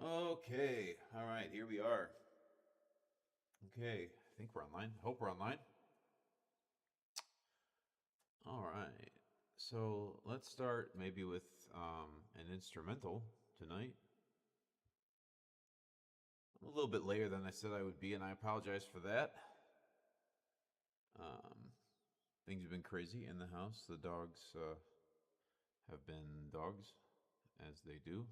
Okay, all right, here we are. Okay, I think we're online. Hope we're online. All right, so let's start maybe with an instrumental tonight. I'm a little bit later than I said I would be, and I apologize for that. Um, Things have been crazy in the house. The dogs have been dogs, as they do.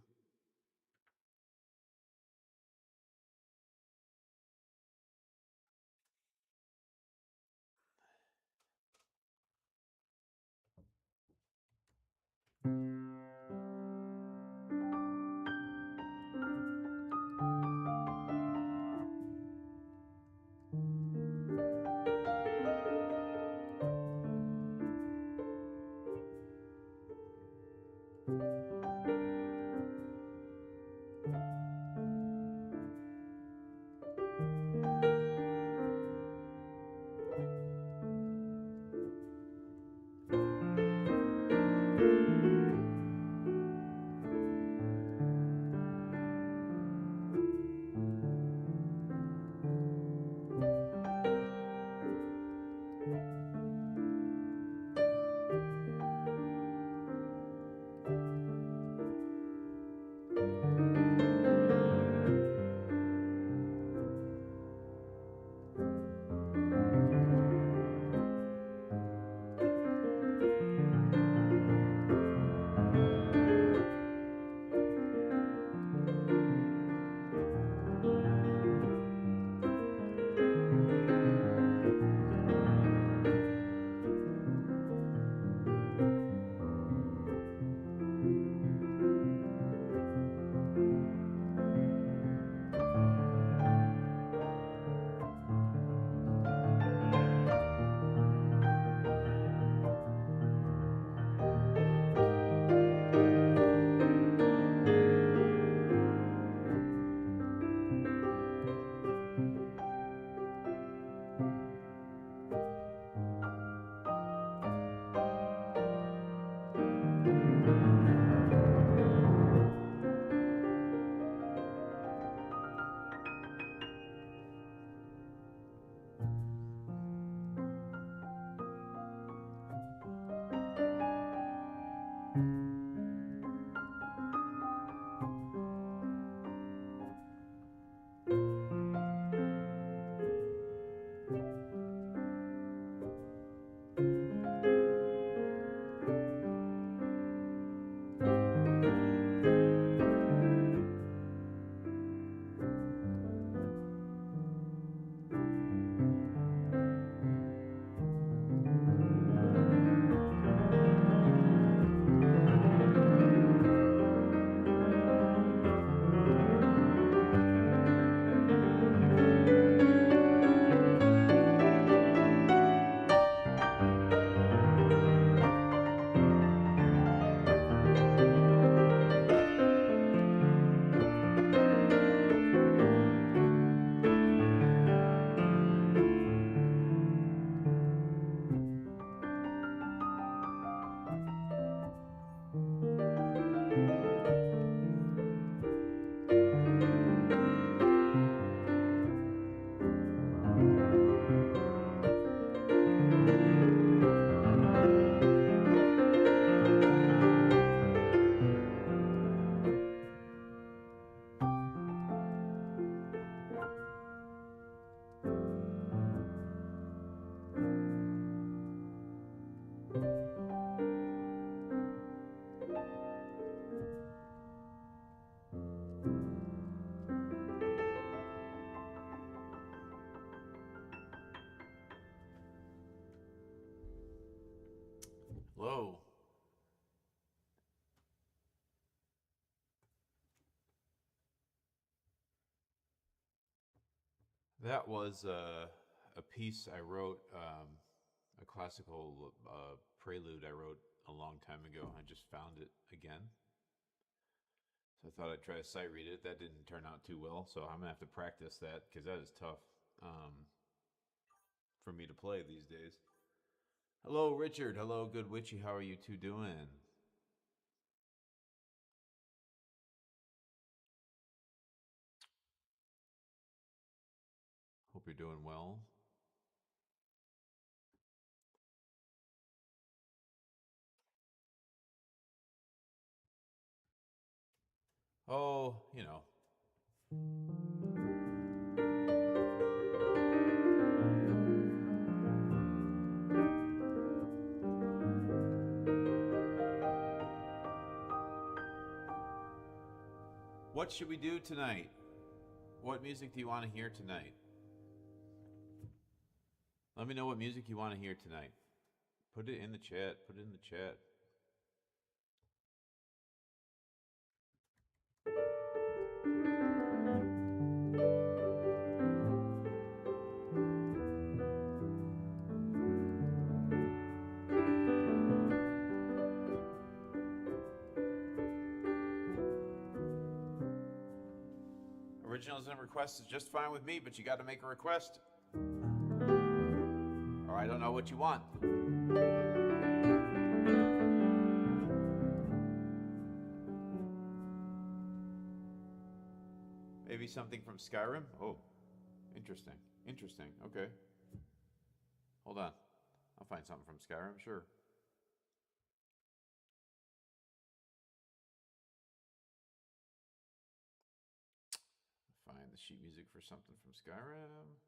Hello. That was a piece I wrote, a classical prelude I wrote a long time ago. I just found it again. So I thought I'd try to sight read it. That didn't turn out too well, so I'm gonna have to practice that because that is tough for me to play these days. Hello, Richard. Hello, Good Witchy. How are you two doing? Hope you're doing well. Oh, you know. What should we do tonight? What music do you want to hear tonight? Let me know what music you want to hear tonight. Put it in the chat. Put it in the chat. Originals and requests is just fine with me, but you got to make a request. Or I don't know what you want. Maybe something from Skyrim? Oh, interesting. Interesting. Okay. Hold on. I'll find something from Skyrim, sure. Find the sheet music for something from Skyrim.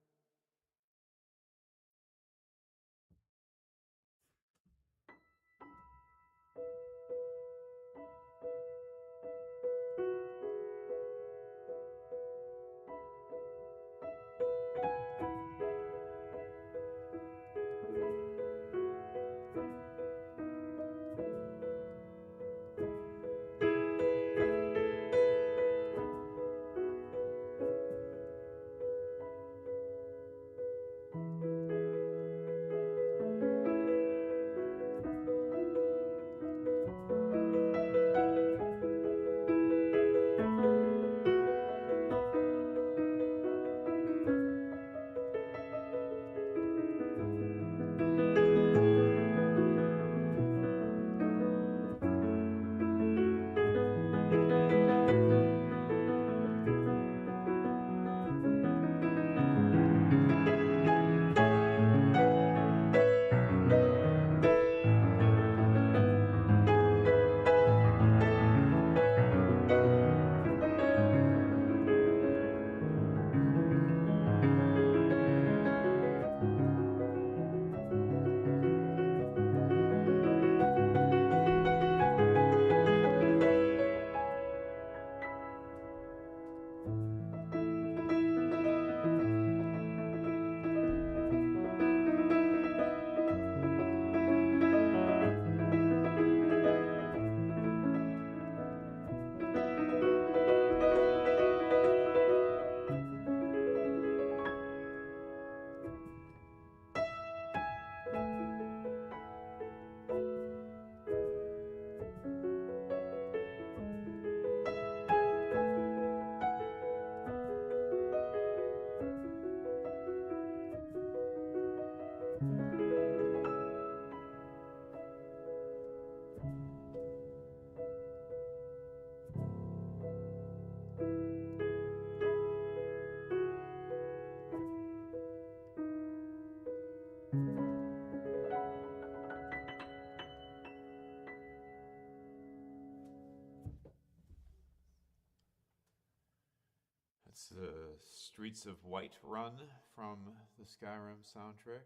That's the Streets of Whiterun from the Skyrim soundtrack.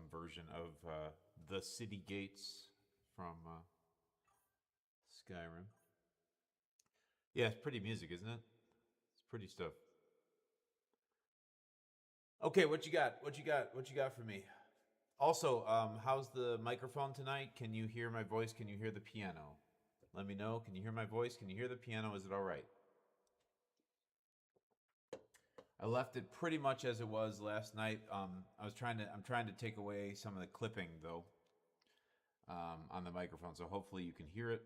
some version of the City Gates from Skyrim. Yeah, it's pretty music, isn't it? It's pretty stuff. Okay, what you got? What you got for me? Also, how's the microphone tonight? Can you hear my voice? Can you hear the piano? Let me know. Can you hear my voice? Can you hear the piano? Is it all right? I left it pretty much as it was last night. I'm trying to take away some of the clipping though on the microphone, so hopefully you can hear it.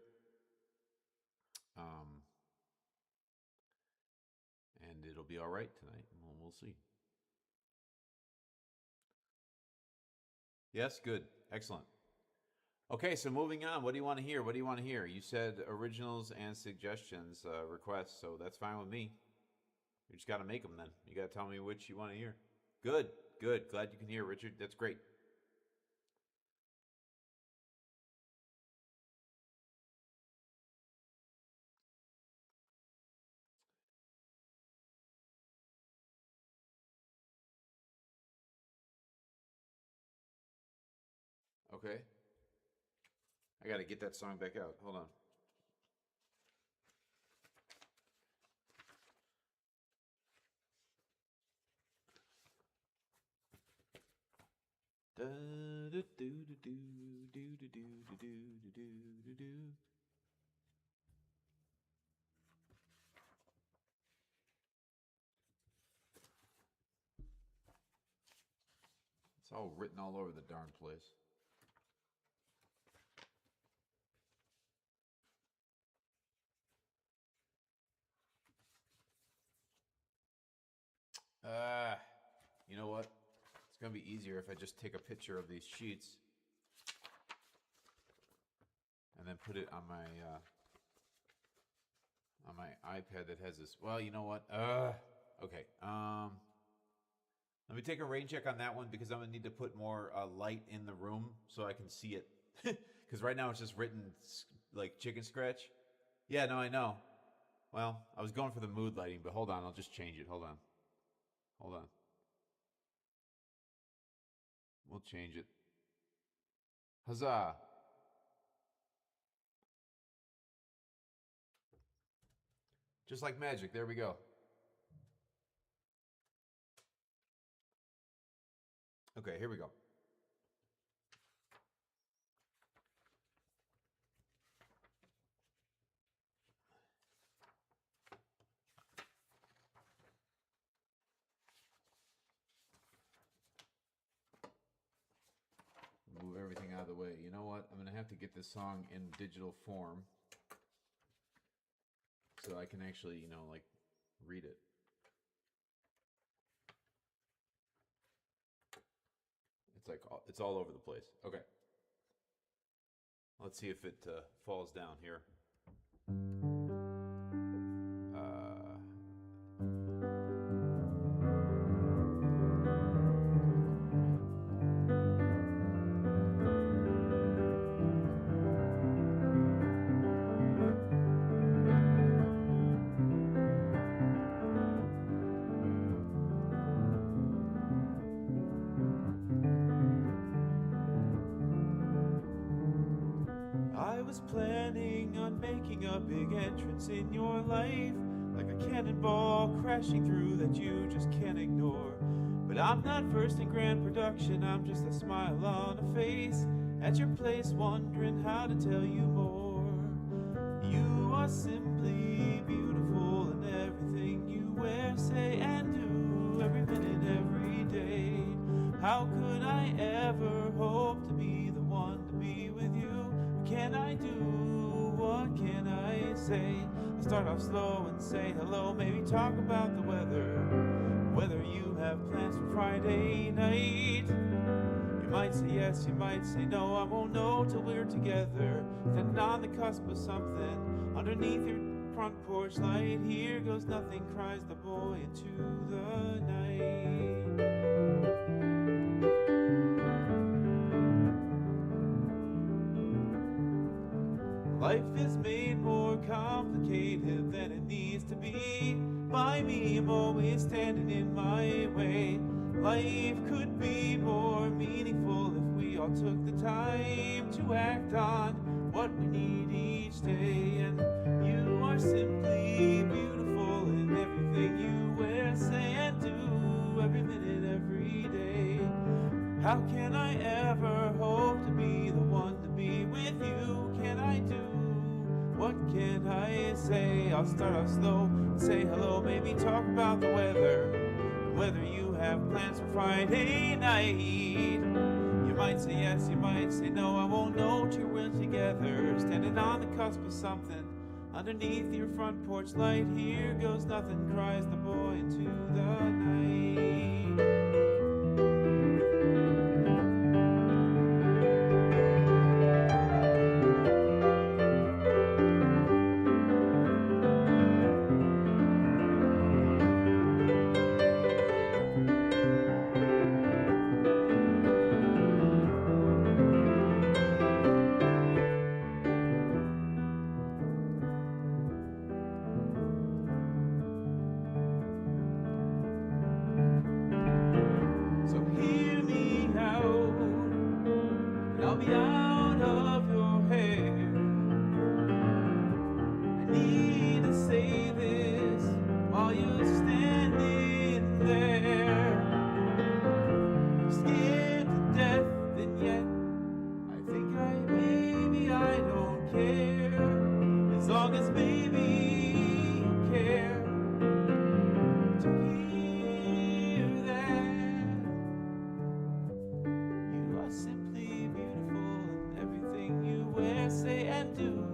And it'll be all right tonight. We'll see. Yes, good, excellent. Okay, so moving on. What do you want to hear? What do you want to hear? You said originals and suggestions, requests, so that's fine with me. You just got to make them then. You got to tell me which you want to hear. Good, good. Glad you can hear, Richard. That's great. Okay. I got to get that song back out. Hold on. It's all written all over the darn place. You know what? It's going to be easier if I just take a picture of these sheets and then put it on my iPad that has this. Well, you know what? Okay. Let me take a rain check on that one because I'm going to need to put more light in the room so I can see it. Because right now it's just written like chicken scratch. Yeah, no, I know. Well, I was going for the mood lighting, but hold on. I'll just change it. Hold on. Hold on. We'll change it. Huzzah. Just like magic. There we go. Okay, here we go. Move everything out of the way. You know what? I'm going to have to get this song in digital form so I can actually, you know, like read it. It's like, it's all over the place. Okay. Let's see if it falls down here. Planning on making a big entrance in your life, like a cannonball crashing through that you just can't ignore. But I'm not first in grand production, I'm just a smile on a face at your place, wondering how to tell you more. You are simply beautiful in everything you wear, say, and do, every minute, every day. How could I ever hope to be the one to be with you? What can I do? What can I say? I'll start off slow and say hello, maybe talk about the weather, whether you have plans for Friday night. You might say yes, you might say no, I won't know till we're together. Then on the cusp of something, underneath your front porch light, here goes nothing, cries the boy into the night. Life is made more complicated than it needs to be by me. I'm always standing in my way. Life could be more meaningful if we all took the time to act on what we need each day. And you are simply beautiful in everything you wear, say, and do, every minute, every day. How can I ever hope to be the one to be with you? Can I do? What can I say? I'll start off slow and say hello, maybe talk about the weather, whether you have plans for Friday night. You might say yes, you might say no, I won't know till we're together, standing on the cusp of something underneath your front porch light. Here goes nothing, cries the boy into the night. I'll be out of your hair. I need to say this while you're standing there. I'm scared to death, and yet I think maybe I don't care. As long as maybe you care to hear that. You are simply beautiful in everything you wear, say, and do,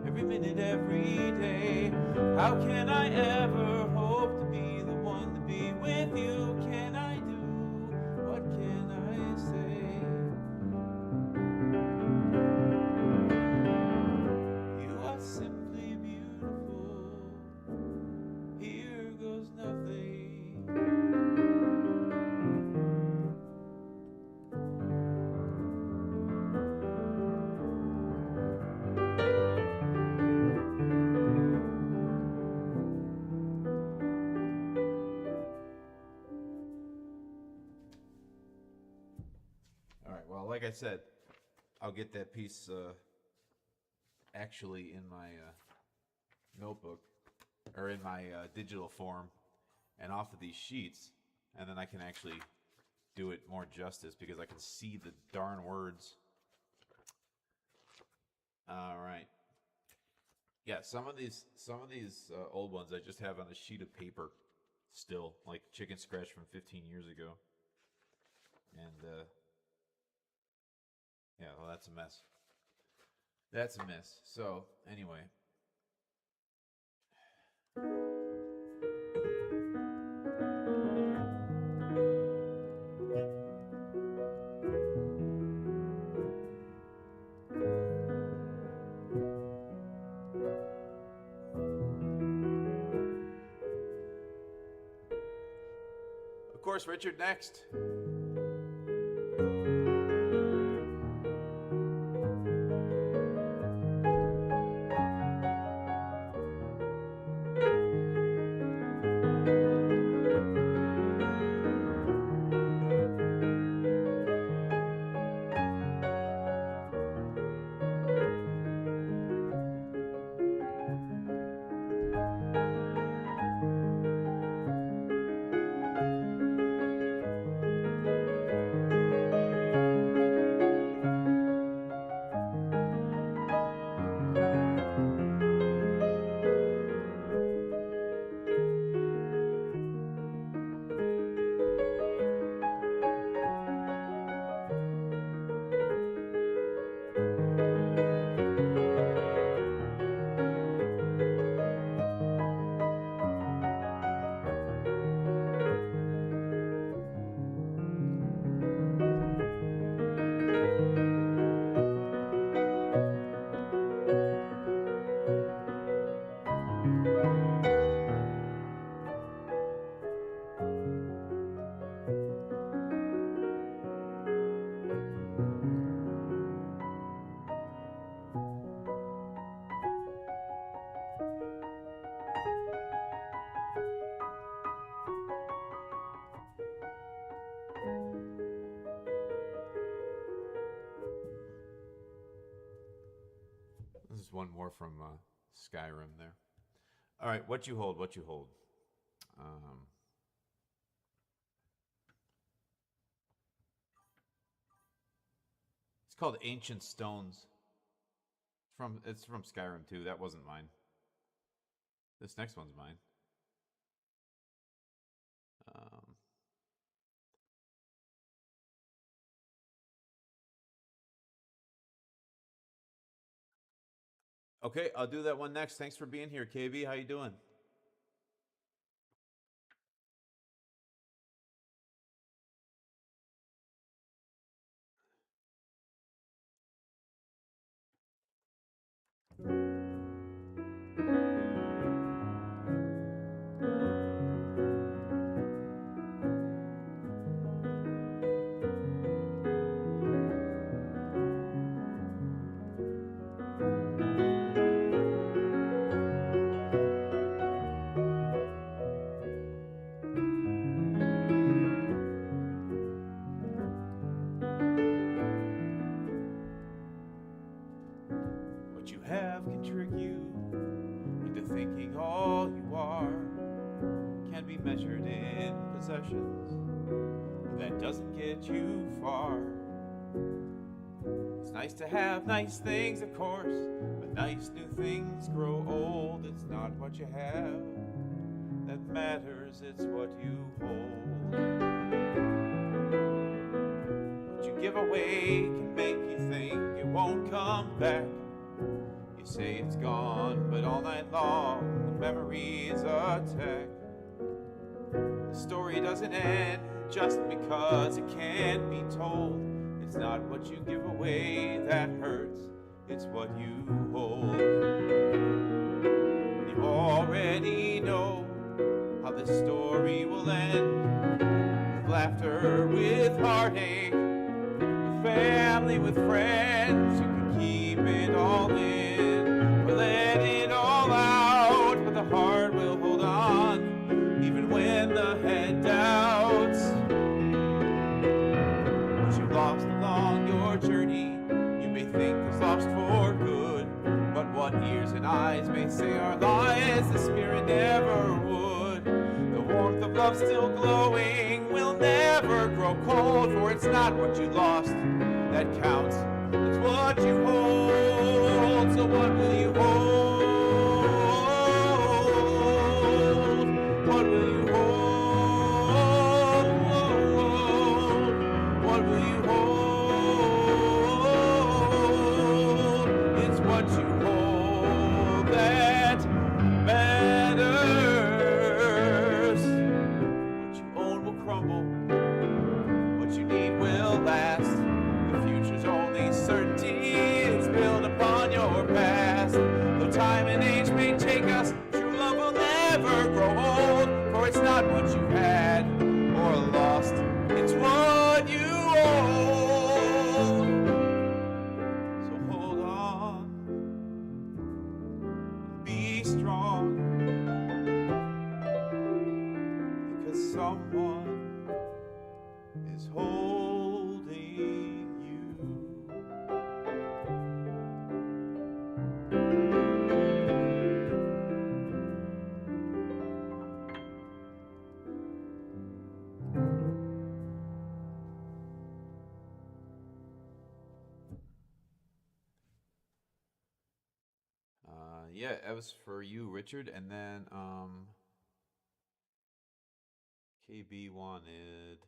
every minute, every day. How can I ever hope to be the one to be with you? Can I do? What can I say? You are simply beautiful. Here goes nothing. All right, well, like I said, I'll get that piece actually in my notebook, or in my digital form, and off of these sheets, and then I can actually do it more justice because I can see the darn words. All right. Yeah, some of these old ones I just have on a sheet of paper still, like chicken scratch from 15 years ago. And yeah, well, that's a mess. That's a mess. So, anyway. Of course, Richard, next. There's one more from Skyrim there. All right, what you hold, what you hold. It's called Ancient Stones. It's from Skyrim too. That wasn't mine. This next one's mine. Okay, I'll do that one next. Thanks for being here, KB. How you doing? What you have can trick you into thinking all you are can be measured in possessions, but that doesn't get you far. It's nice to have nice things, of course, but nice new things grow old. It's not what you have that matters, it's what you hold. What you give away can make you think it won't come back. You say it's gone, but all night long the memories attack. The story doesn't end just because it can't be told. It's not what you give away that hurts, it's what you hold. You already know how the story will end, with laughter, with heartache, with family, with friends. You can keep it all in, or let it all out, but the heart will hold on, even when the head doubts. What you've lost along your journey, you may think is lost for good, but what ears and eyes may say are lies, the spirit never would. The warmth of love still glowing will never grow cold, for it's not what you lost that counts, it's what you hold. So what will you hold? What will you hold? What will you hold? It's what you hold that matters. What you own will crumble, what you need will last. The future's only certainty, it's built upon your past. Though time and age may take us, true love will never grow old, for it's not what you had or lost, it's what you own. So hold on, be strong, because someone is holding you. Yeah, that was for you, Richard, and then KB wanted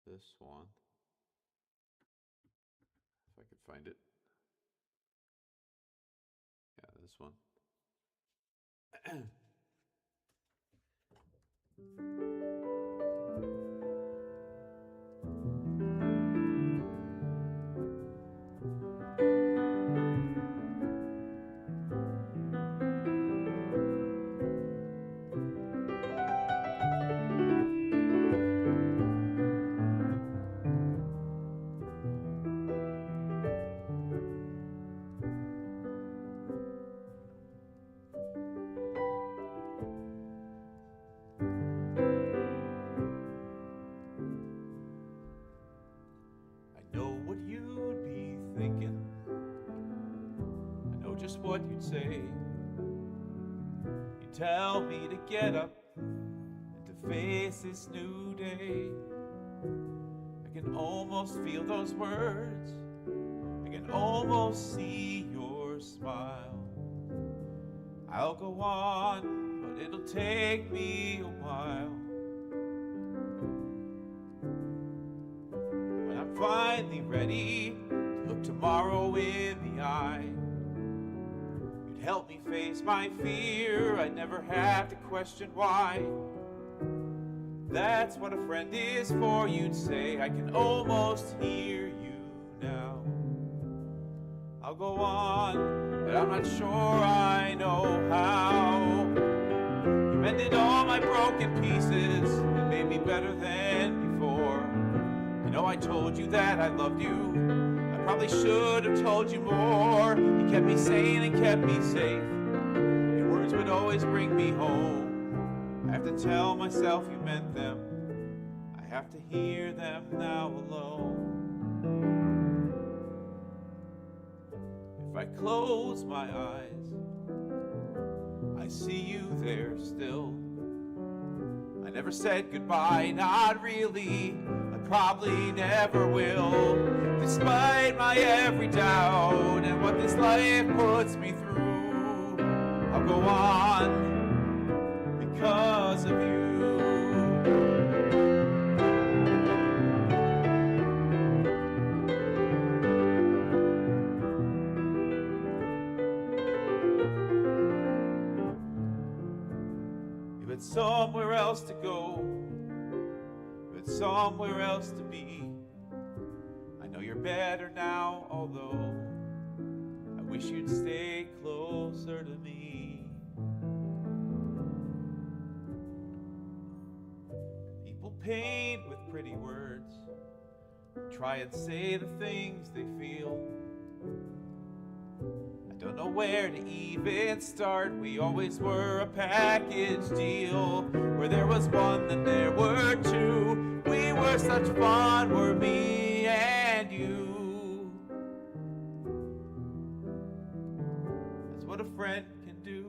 this one, if I could find it. Yeah, this one. just what you'd say. You tell me to get up and to face this new day. I can almost feel those words. I can almost see your smile. I'll go on, but it'll take me a while. When I'm finally ready to look tomorrow in the eye, you'd help me face my fear. I'd never have to question why. That's what a friend is for, you'd say. I can almost hear you now. I'll go on, but I'm not sure I know how. You mended all my broken pieces and made me better than before. I know I told you that I loved you. I probably should have told you more. You kept me sane and kept me safe. Your words would always bring me home. I have to tell myself you meant them. I have to hear them now alone. If I close my eyes, I see you there still. I never said goodbye, not really. I probably never will. Despite my every doubt and what this life puts me through, I'll go on because of you. If it's somewhere else to go, if it's somewhere else to be, I know you're better now, although I wish you'd stay closer to me. People paint with pretty words, try and say the things they feel. I don't know where to even start. We always were a package deal, where there was one, then there were two. We were such fun, were me and you. That's what a friend can do.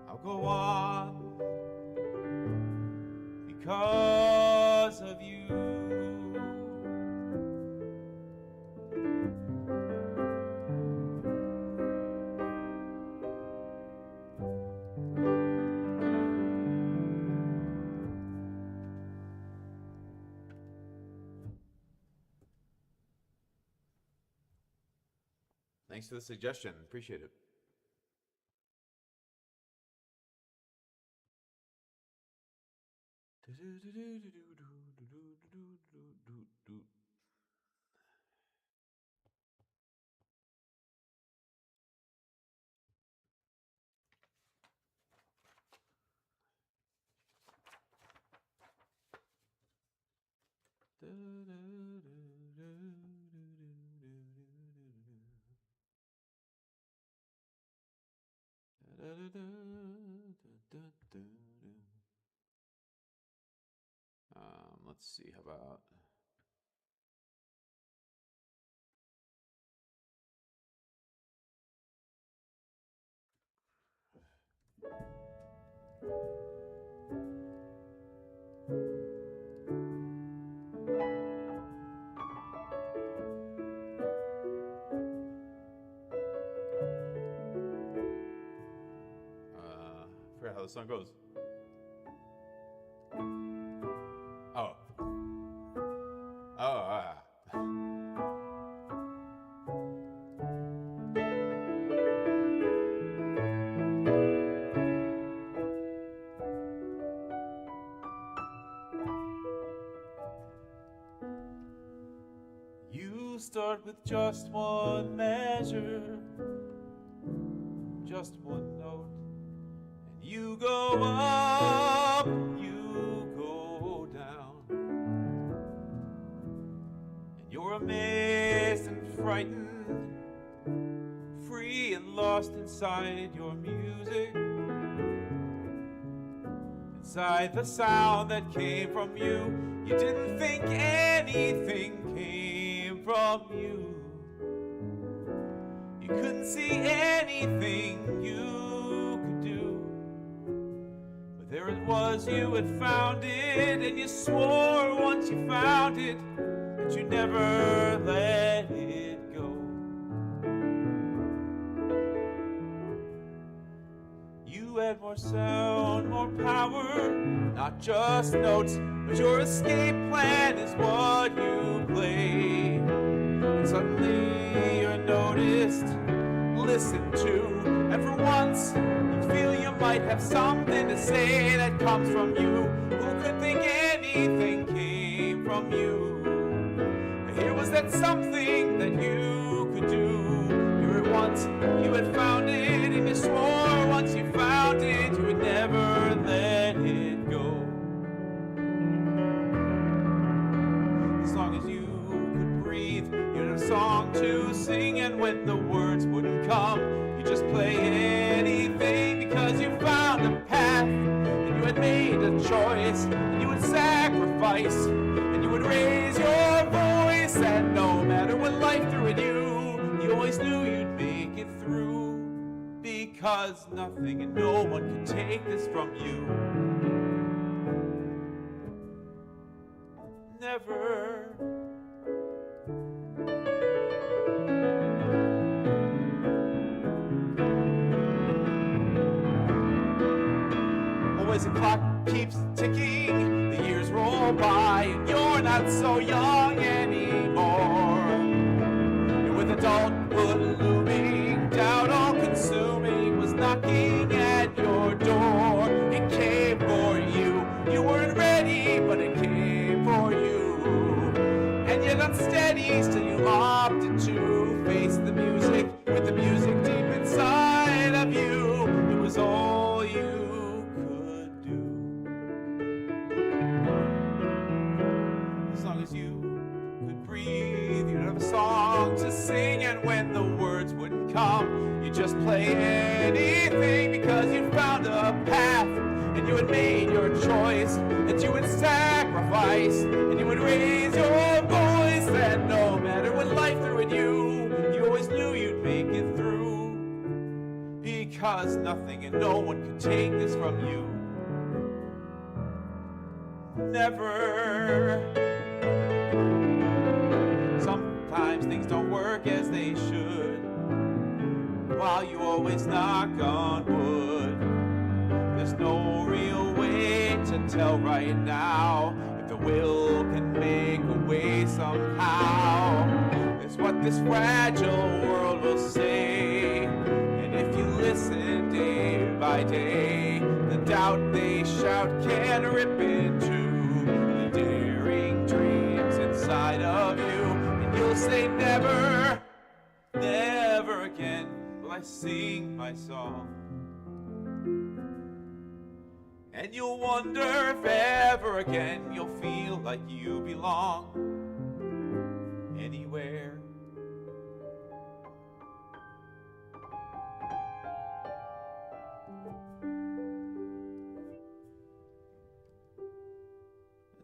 I'll go on because of you. Thanks for the suggestion. Appreciate it. Let's see, how about I forgot how the song goes. Oh. You start with just one measure, just one note, and you go up, you go down, and you're amazed and frightened, free and lost inside your music, inside the sound that came from you. You didn't think anything came from you. You couldn't see anything you could do. But there it was, you had found it, and you swore once you found it that you'd never let it go. You had more sound, more power, not just notes, but your escape plan is what you play. And suddenly you're noticed, listened to, and for once you feel you might have something to say that comes from you. Who could think anything came from you? But here was that something that you could do. Here at once you had found it, and you swore once you found it you would never let it go. As long as you could breathe, you had a song to sing, and when the words wouldn't come, you just play anything because you found a path, and you had made a choice, and you would sacrifice, and you would raise your voice, and no matter what life threw at you, you always knew you'd make it through, because nothing and no one could take this from you. Never. Always the clock keeps ticking, the years roll by, and you're not so young anymore. And with adulthood looming, doubt all consuming was knocking at your door. It came for you, you weren't ready, but it came for you. And yet unsteady, still you opted to face the music, with the music deep inside of you. It was all you could do. As long as you could breathe, you'd have a song to sing, and when the words wouldn't come, you'd just play anything because you'd found a path, and you had made your choice, that you would sacrifice, and you would raise your voice, and no matter what life threw at you, you always knew you'd make it through, because nothing and no one could take this from you. Never. Sometimes things don't work as they should, while you always knock on wood. There's no real way to tell right now if the will can make a way somehow. It's what this fragile world will say, and if you listen day by day, the doubt they shout can rip into the daring dreams inside of you, and you'll say never, never again will I sing my song. And you'll wonder if ever again you'll feel like you belong anywhere.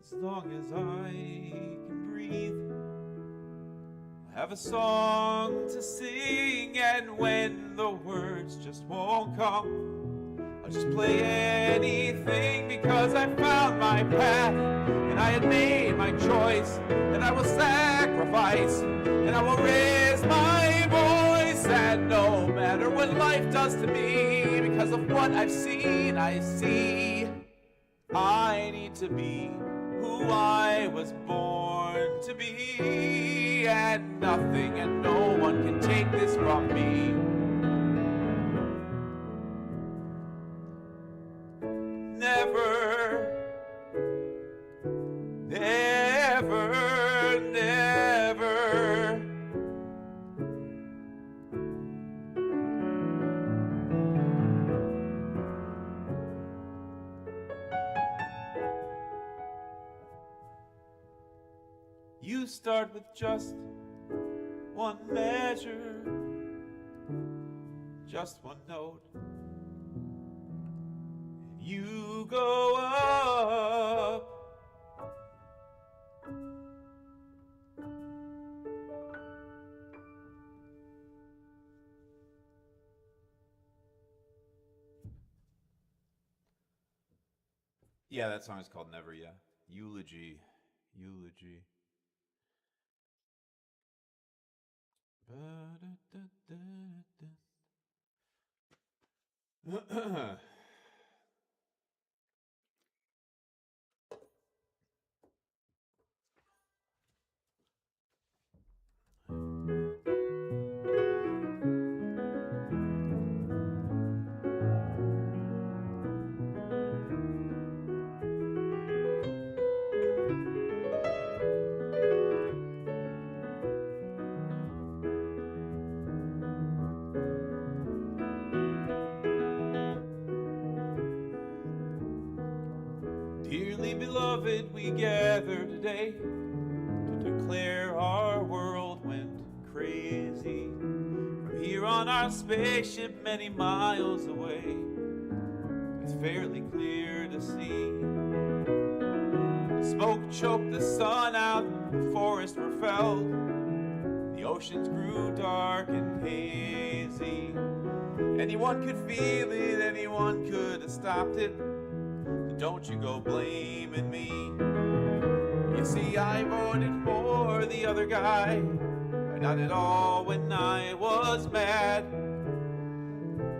As long as I can breathe, I have a song to sing, and when the words just won't come, I'll just play anything because I found my path, and I had made my choice, and I will sacrifice, and I will raise my voice, and no matter what life does to me, because of what I've seen, I see I need to be who I was born to be, and nothing and no one can take this from me. Never, never, never. You start with just one measure, just one note. You go up, Yeah, that song is called Never, yeah. Eulogy. Eulogy. Dearly beloved, we gather today to declare our world went crazy. From here on our spaceship many miles away, it's fairly clear to see. Smoke choked the sun out, the forests were felled, the oceans grew dark and hazy. Anyone could feel it, anyone could have stopped it. Don't you go blaming me. You see, I voted for the other guy, but not at all when I was mad.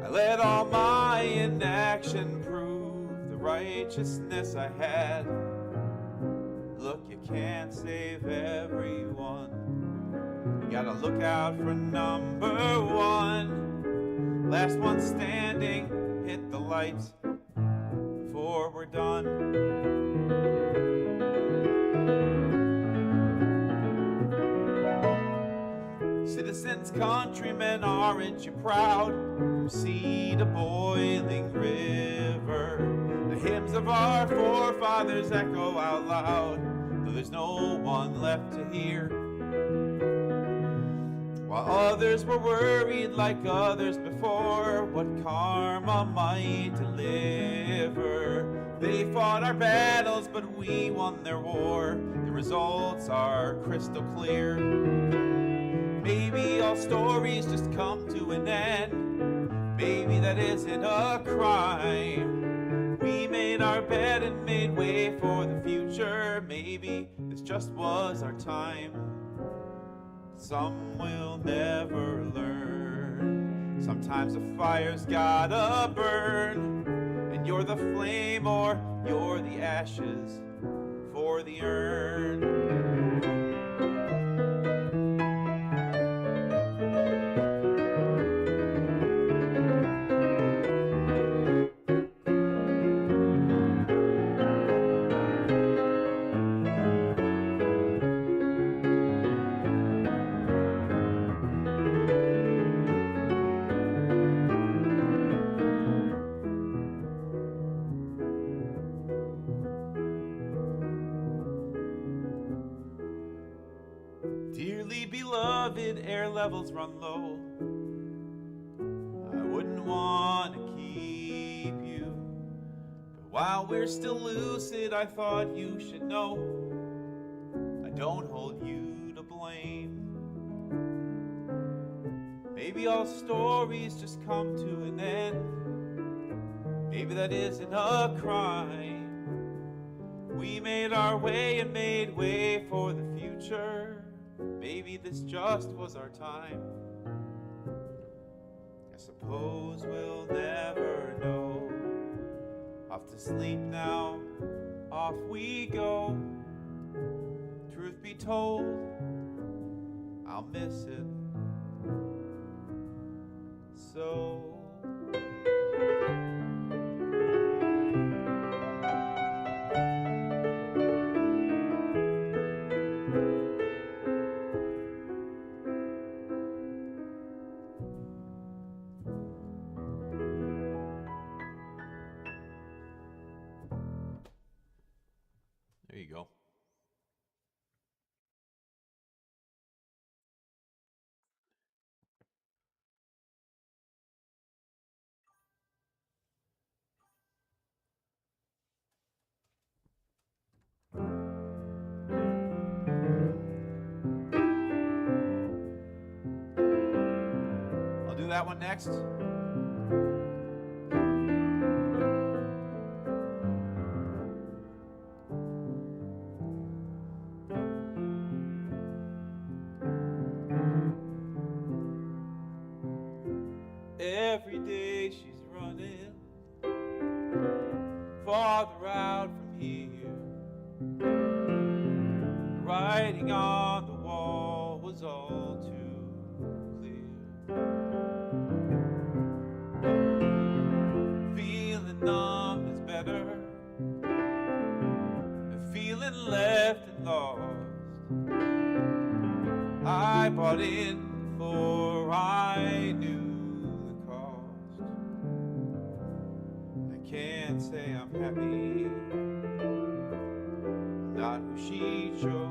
I let all my inaction prove the righteousness I had. Look, you can't save everyone. You gotta look out for number one. Last one standing, hit the lights before we're done. Citizens, countrymen, aren't you proud? From sea to boiling river, the hymns of our forefathers echo out loud, though there's no one left to hear. While others were worried like others before, what karma might deliver. They fought our battles, but we won their war. The results are crystal clear. Maybe all stories just come to an end. Maybe that isn't a crime. We made our bed and made way for the future. Maybe this just was our time. Some will never learn. Sometimes the fire's gotta burn, and you're the flame or you're the ashes for the urn. Dearly beloved, air levels run low. I wouldn't want to keep you, but while we're still lucid, I thought you should know I don't hold you to blame. Maybe all stories just come to an end. Maybe that isn't a crime. We made our way and made way for the future. Maybe this just was our time. I suppose we'll never know. Off to sleep now, off we go. Truth be told, I'll miss it so. There you go. I'll do that one next. all too clear. Feeling numb is better than feeling left and lost. I bought in before I knew the cost. I can't say I'm happy, not who she chose.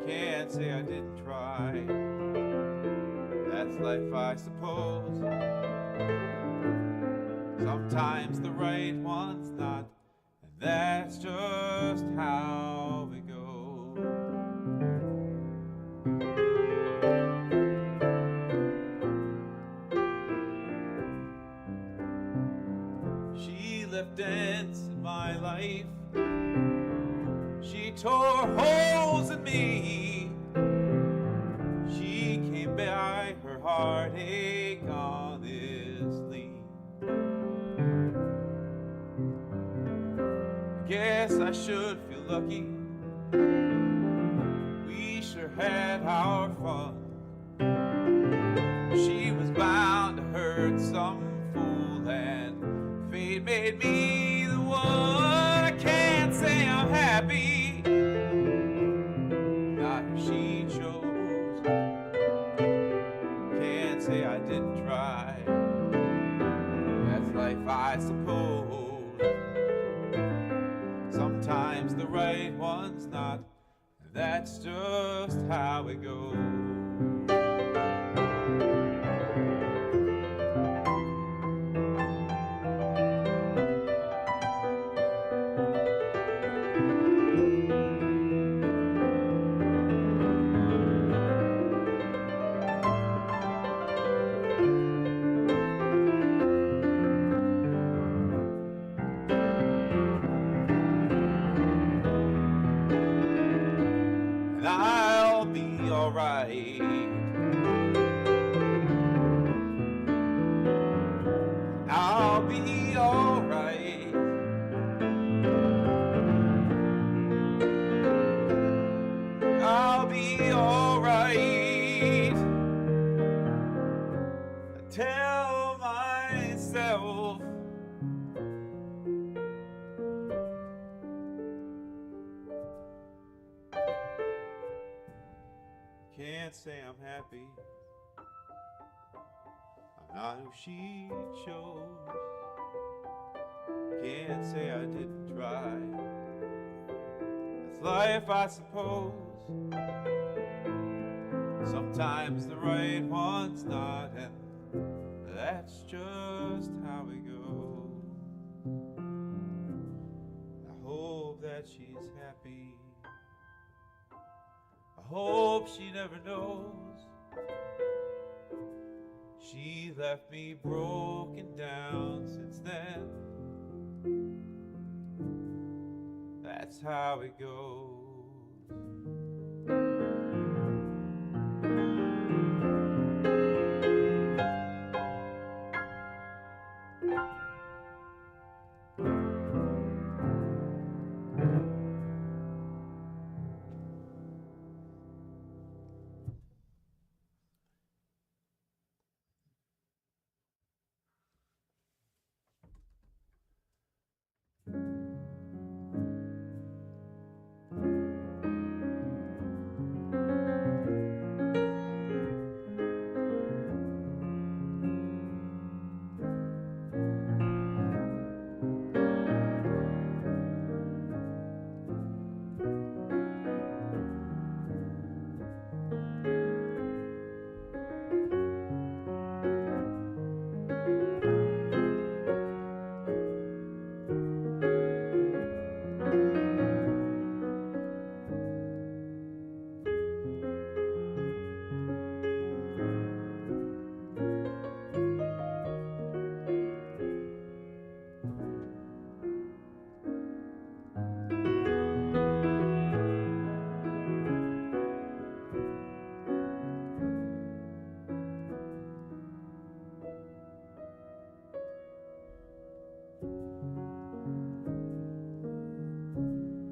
Can't say I didn't try, that's life I suppose. Sometimes the right one's not, and that's just how it goes. She left dents in my life, she tore holes in me. She came by her heartache honestly. I guess I should feel lucky, we sure had our fun. She was bound to hurt some fool, and fate made me the one. I can't say I'm happy, not who she chose. Can't say I didn't try, that's life I suppose. Sometimes the right one's not, and that's just how it goes. And I'll be alright. I'll be alright. I'll be alright. I tell myself. Can't say I'm happy, I'm not who she chose. Can't say I didn't try, that's life I suppose. Sometimes the right one's not, and that's just how it goes. I hope that she's happy, I hope she never knows. She left me broken down since then. That's how it goes.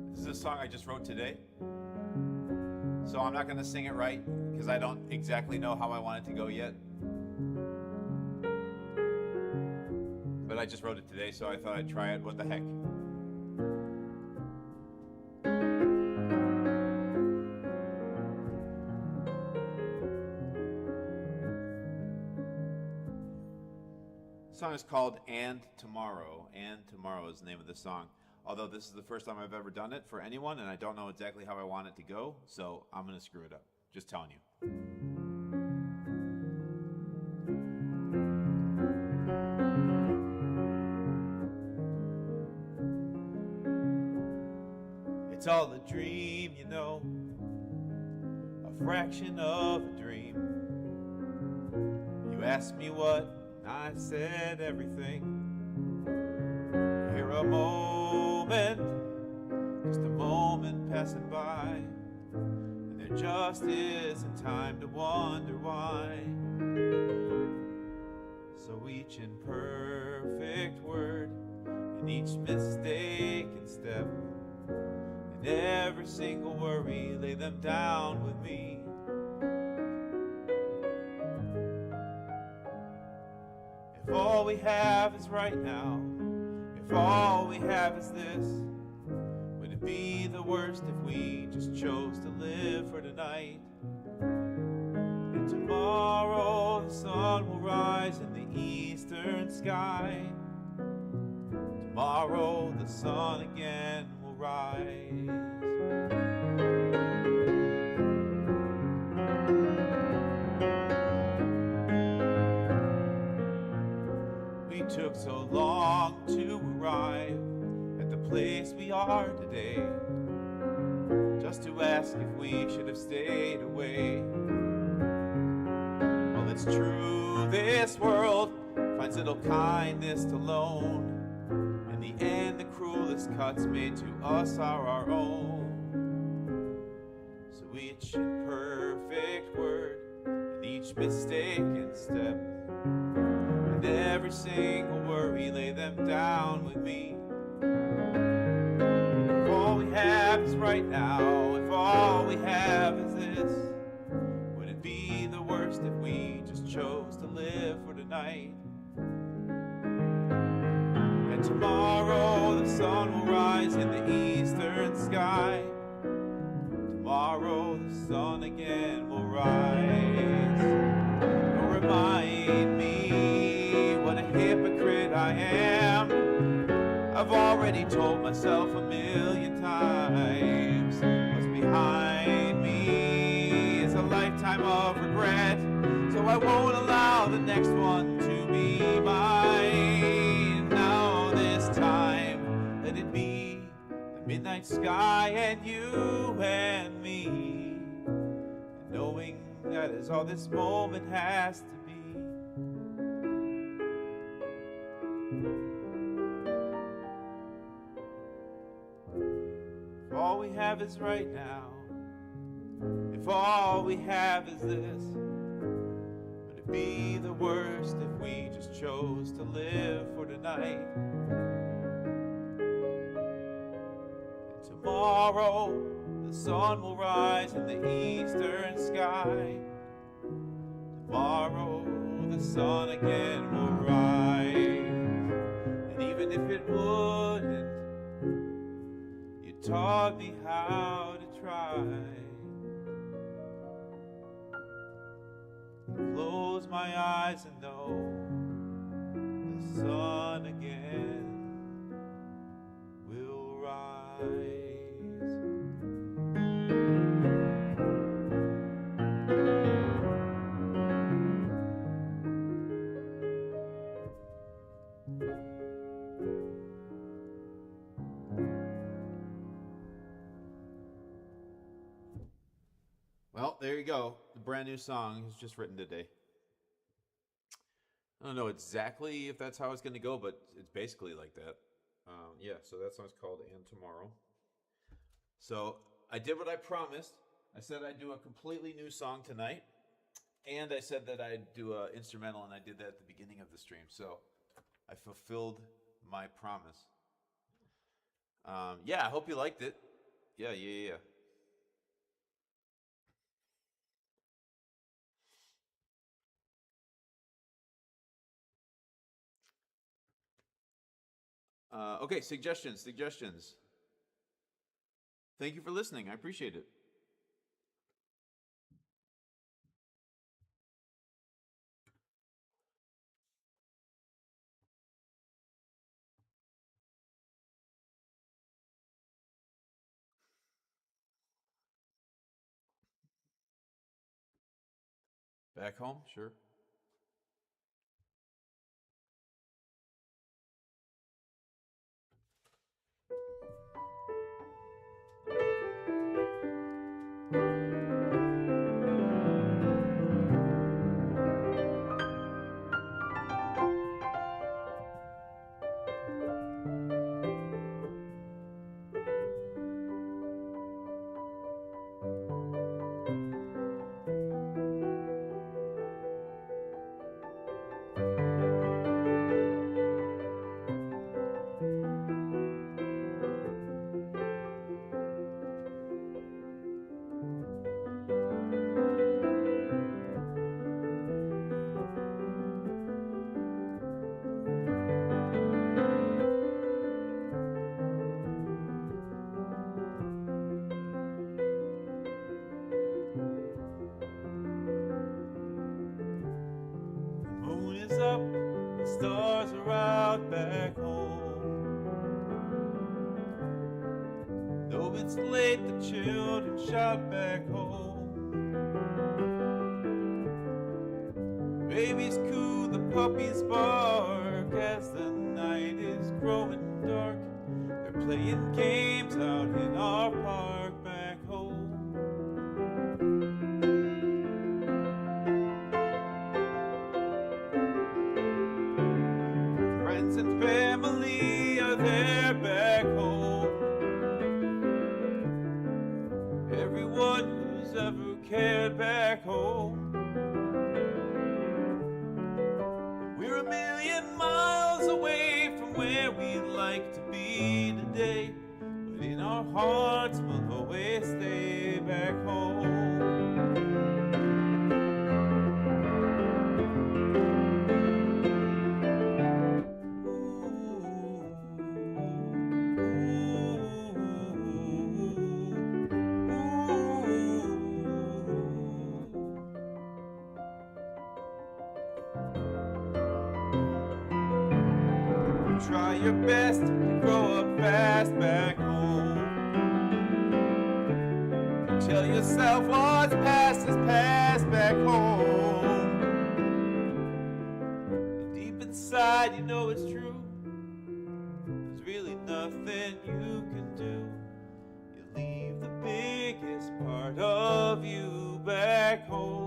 This is a song I just wrote today. So I'm not going to sing it right because I don't exactly know how I want it to go yet. But I just wrote it today, so I thought I'd try it. What the heck? The song is called And Tomorrow. And Tomorrow is the name of the song. Although this is the first time I've ever done it for anyone, and I don't know exactly how I want it to go, so I'm going to screw it up. Just telling you. It's all a dream, you know, a fraction of a dream. You asked me what, I said everything. Here a moment, just a moment passing by, and there just isn't time to wonder why. So each imperfect word, and each mistaken step, and every single worry, lay them down with me. If all we have is right now, if all we have is this, would it be the worst if we just chose to live for tonight? And tomorrow the sun will rise in the eastern sky. Tomorrow the sun again will rise. We took so long to arrive at the place we are today, just to ask if we should have stayed away. Well, it's true, this world finds little kindness to loan. In the end, the cruelest cuts made to us are our own. So each imperfect word and each mistaken step, and every single worry, lay them down with me. If all we have is right now, if all we have is this, would it be the worst if we just chose to live for tonight? And tomorrow the sun will rise in the eastern sky. Tomorrow the sun again will rise. Don't remind me what a hypocrite I am. I've already told myself 1,000,000 times. What's behind me is a lifetime of regret, so I won't allow the next one to be mine. Now this time, let it be the midnight sky and you and me, and knowing that is all this moment has to be. If all we have is right now, if all we have is this, would it be the worst if we just chose to live for tonight? And tomorrow the sun will rise in the eastern sky. Tomorrow the sun again will rise. And even if it wouldn't, you taught me how to try. Close my eyes and know the sun again will rise. Well, there you go. The brand new song is just written today. I don't know exactly if that's how it's going to go, but it's basically like that. Yeah, so that song's called And Tomorrow. So I did what I promised. I said I'd do a completely new song tonight. And I said that I'd do an instrumental, and I did that at the beginning of the stream. So I fulfilled my promise. Yeah, I hope you liked it. Yeah. Okay, suggestions. Thank you for listening. I appreciate it. Back home? Sure. Up, the stars are out back home. Though it's late, the children shout back home. Babies coo, the puppies bark as the night is growing dark. They're playing games out in our park back home. Friends and family are there back home. Everyone who's ever cared back home. We're a million miles away from where we'd like to be today, but in our hearts we'll always stay back home. Try your best to grow up fast back home. Tell yourself what's past is past back home. And deep inside you know it's true. There's really nothing you can do. You leave the biggest part of you back home.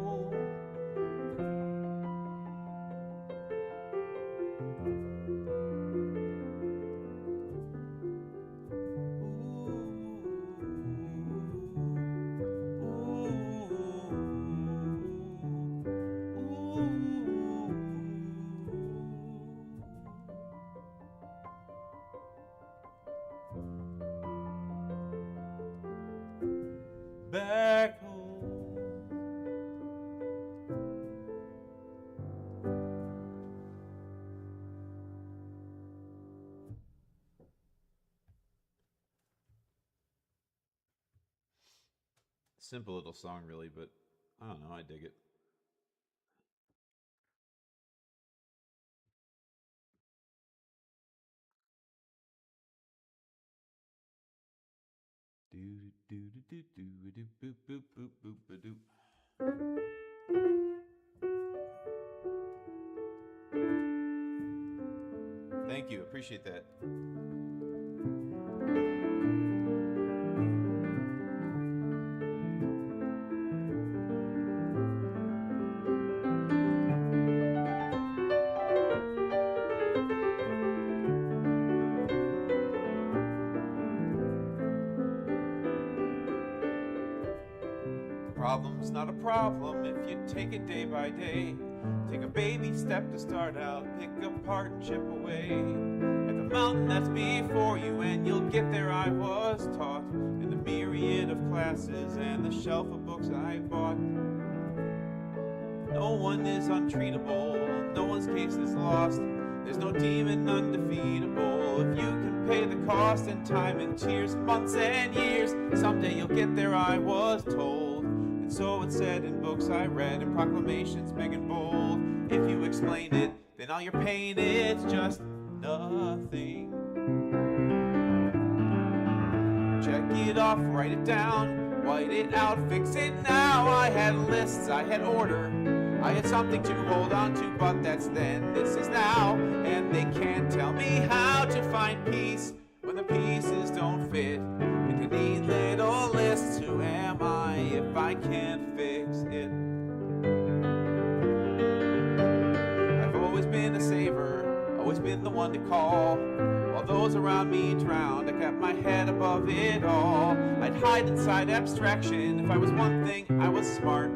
Back home. Simple little song, really, but I don't know, I dig it. Thank you, appreciate that. Problem's not a problem if you take it day by day. Take a baby step to start out, pick apart and chip away at the mountain that's before you, and you'll get there. I was taught in the myriad of classes and the shelf of books I bought. No one is untreatable, no one's case is lost. There's no demon undefeatable if you can pay the cost in time and tears, months and years. Someday you'll get there, I was told. And so it's said in books I read and proclamations big and bold. If you explain it, then all your pain, it's just nothing. Check it off, write it down, white it out, fix it now. I had lists, I had order, I had something to hold on to, but that's then, this is now. And they can't tell me how to find peace when the pieces don't fit into neat little lists. Who am I if I can't fix it? I've always been a saver, always been the one to call. While those around me drowned, I kept my head above it all. I'd hide inside abstraction. If I was one thing, I was smart.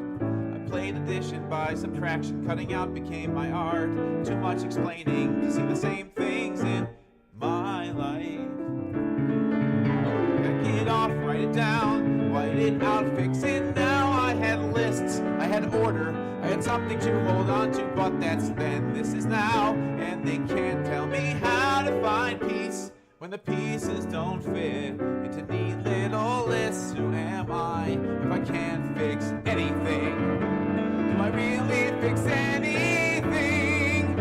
Played addition by subtraction, cutting out became my art. Too much explaining to see the same things in my life. Check it off, write it down, white it out, fix it now. I had lists, I had order, I had something to hold on to, but that's then, this is now. And they can't tell me how to find peace when the pieces don't fit into neat little lists. Who am I if I can't fix anything? Do I really fix anything?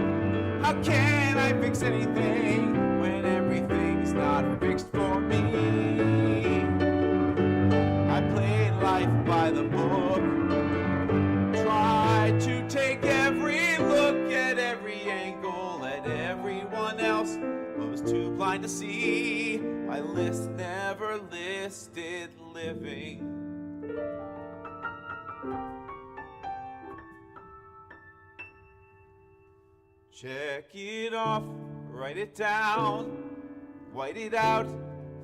How can I fix anything when everything's not fixed for me? I played life by the book, tried to take every look at every angle at everyone else, but was too blind to see. My list never listed living. Check it off, write it down, white it out,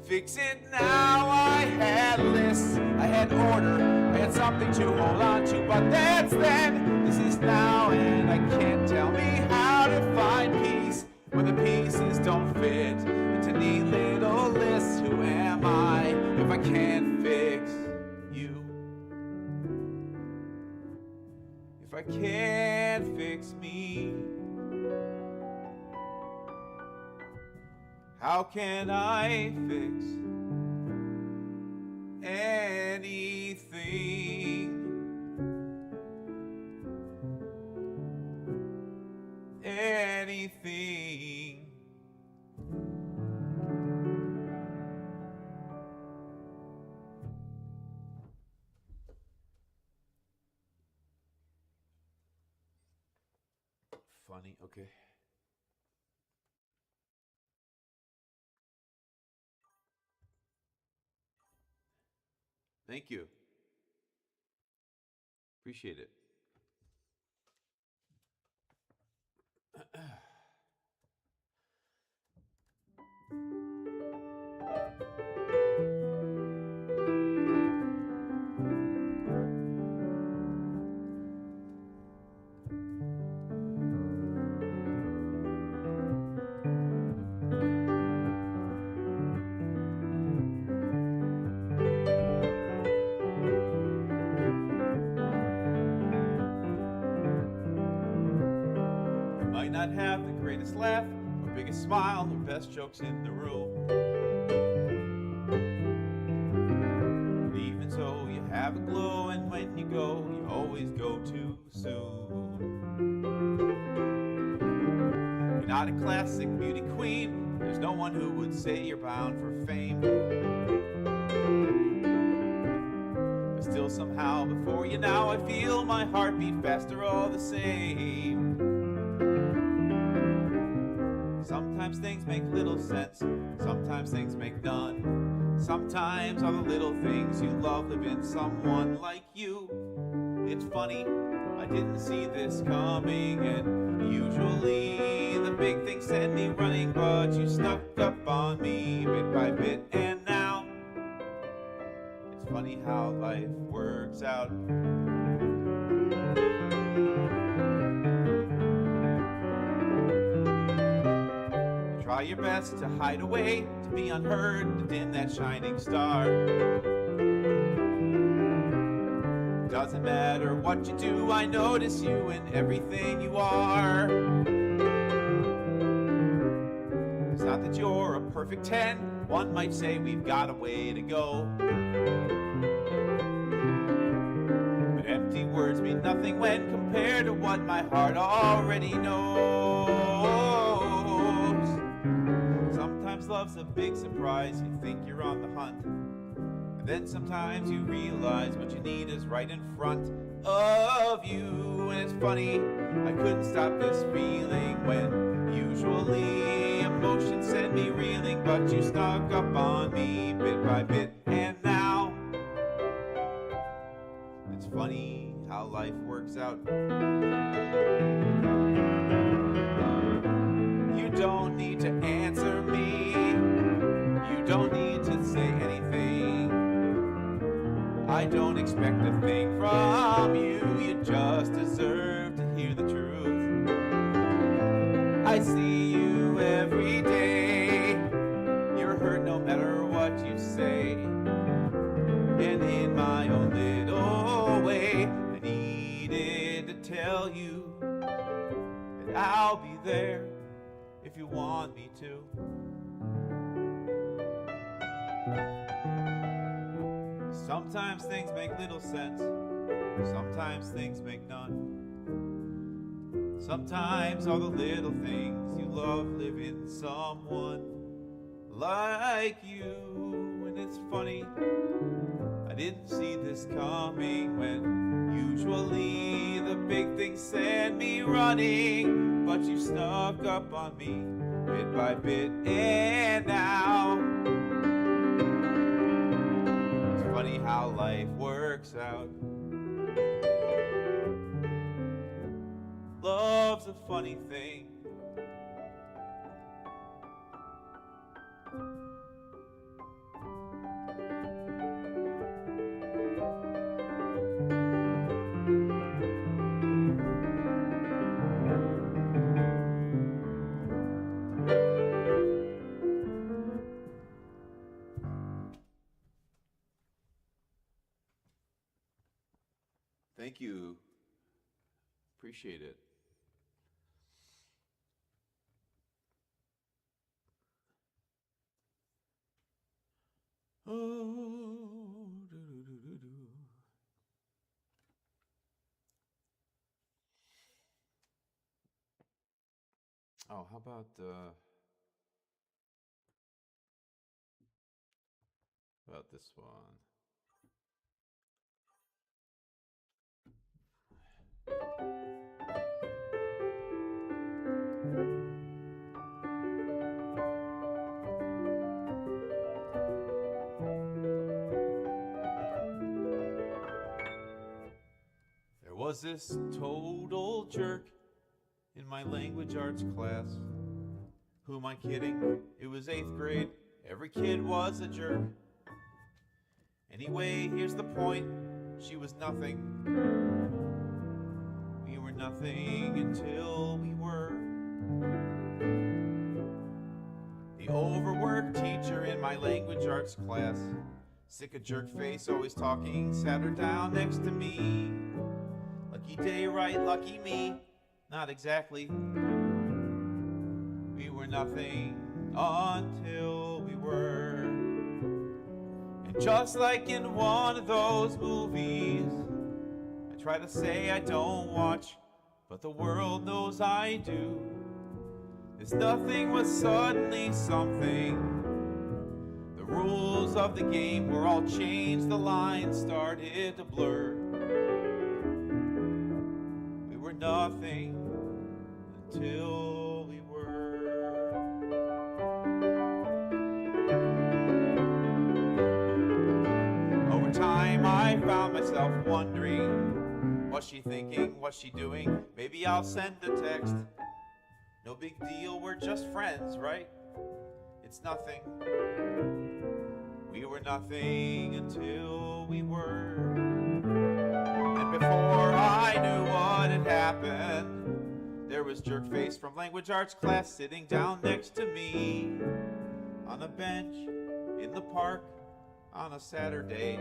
fix it now. I had lists, I had order, I had something to hold on to, but that's then, this is now. And I can't tell me how to find peace when the pieces don't fit into neat little lists. Who am I if I can't fix you? If I can't fix me, how can I fix anything? Anything. Funny, okay. Thank you. Appreciate it. Might not have the greatest laugh or biggest smile or best jokes in the room, but even so you have a glow, and when you go, you always go too soon. You're not a classic beauty queen, there's no one who would say you're bound for fame, but still somehow before you now I feel my heartbeat faster all the same. Sometimes things make little sense, sometimes things make none. Sometimes all the little things you love live in someone like you. It's funny, I didn't see this coming, and usually the big things send me running, but you snuck up on me bit by bit, and now it's funny how life works out. Try your best to hide away, to be unheard, to dim that shining star. Doesn't matter what you do, I notice you in everything you are. It's not that you're a perfect 10. One might say we've got a way to go. But empty words mean nothing when compared to what my heart already knows. Sometimes love's a big surprise. You think you're on the hunt, and then sometimes you realize what you need is right in front of you. And it's funny, I couldn't stop this feeling when usually emotions send me reeling, but you snuck up on me bit by bit. And now it's funny how life works out. You don't need to answer me, you don't need to say anything. I don't expect a thing from you, you just deserve to hear the truth. I see you every day, you're hurt no matter what you say. And in my own little way, I needed to tell you that I'll be there if you want me to. Sometimes things make little sense, sometimes things make none. Sometimes all the little things you love live in someone like you. And it's funny, I didn't see this coming when usually the big things send me running, but you snuck up on me bit by bit. And now it's funny how life works out. Love's a funny thing. Thank you. Appreciate it. Oh, how about this one? There was this total jerk in my language arts class. Who am I kidding? It was 8th grade. Every kid was a jerk. Anyway, here's the point. She was nothing. We were nothing until we were. The overworked teacher in my language arts class, sick of jerk face, always talking, sat her down next to me. Lucky day, right? Lucky me. Not exactly. We were nothing until we were. And just like in one of those movies, I try to say I don't watch, but the world knows I do. This nothing was suddenly something. The rules of the game were all changed, the lines started to blur. We were nothing until we were. Over time I found myself wondering, was she thinking, was she doing? Maybe I'll send a text. No big deal, we're just friends, right? It's nothing. We were nothing until we were. And before I knew what had happened, there was Jerkface from language arts class sitting down next to me on a bench in the park on a Saturday.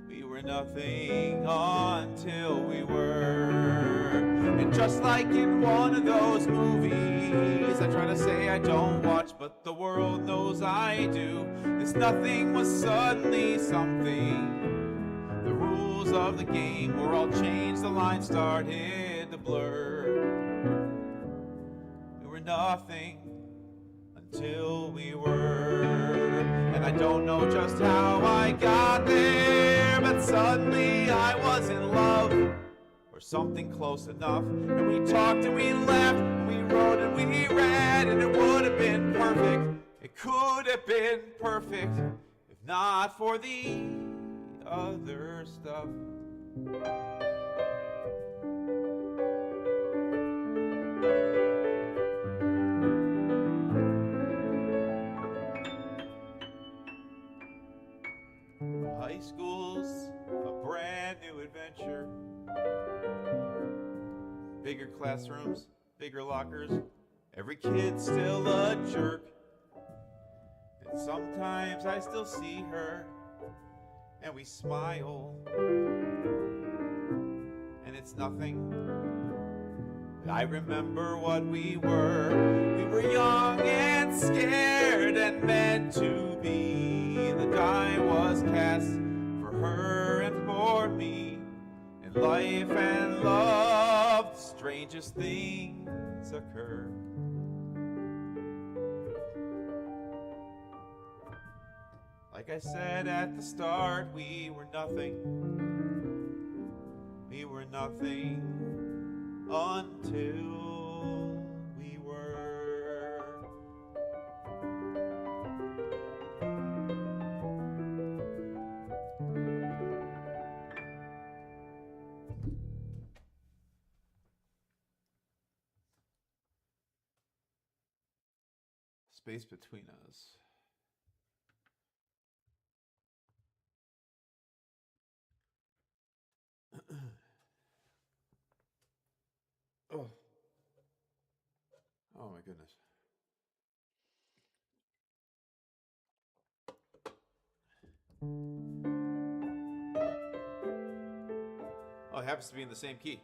We were nothing until we were. And just like in one of those movies, I try to say I don't watch, but the world knows I do. This nothing was suddenly something. The rules of the game were all changed, the lines started to blur. We were nothing until we were. And I don't know just how I got there, but suddenly I was in love, or something close enough. And we talked and we laughed and we wrote and we read, and it would have been perfect. It could have been perfect if not for the other stuff. High school's a brand new adventure. Bigger classrooms, bigger lockers, every kid's still a jerk. And sometimes I still see her, and we smile, and it's nothing. I remember what we were. We were young and scared and meant to be. The die was cast for her and for me. In life and love, the strangest things occur. Like I said at the start, we were nothing. We were nothing until we were. Space between us. Oh. Oh my goodness. Oh, it happens to be in the same key.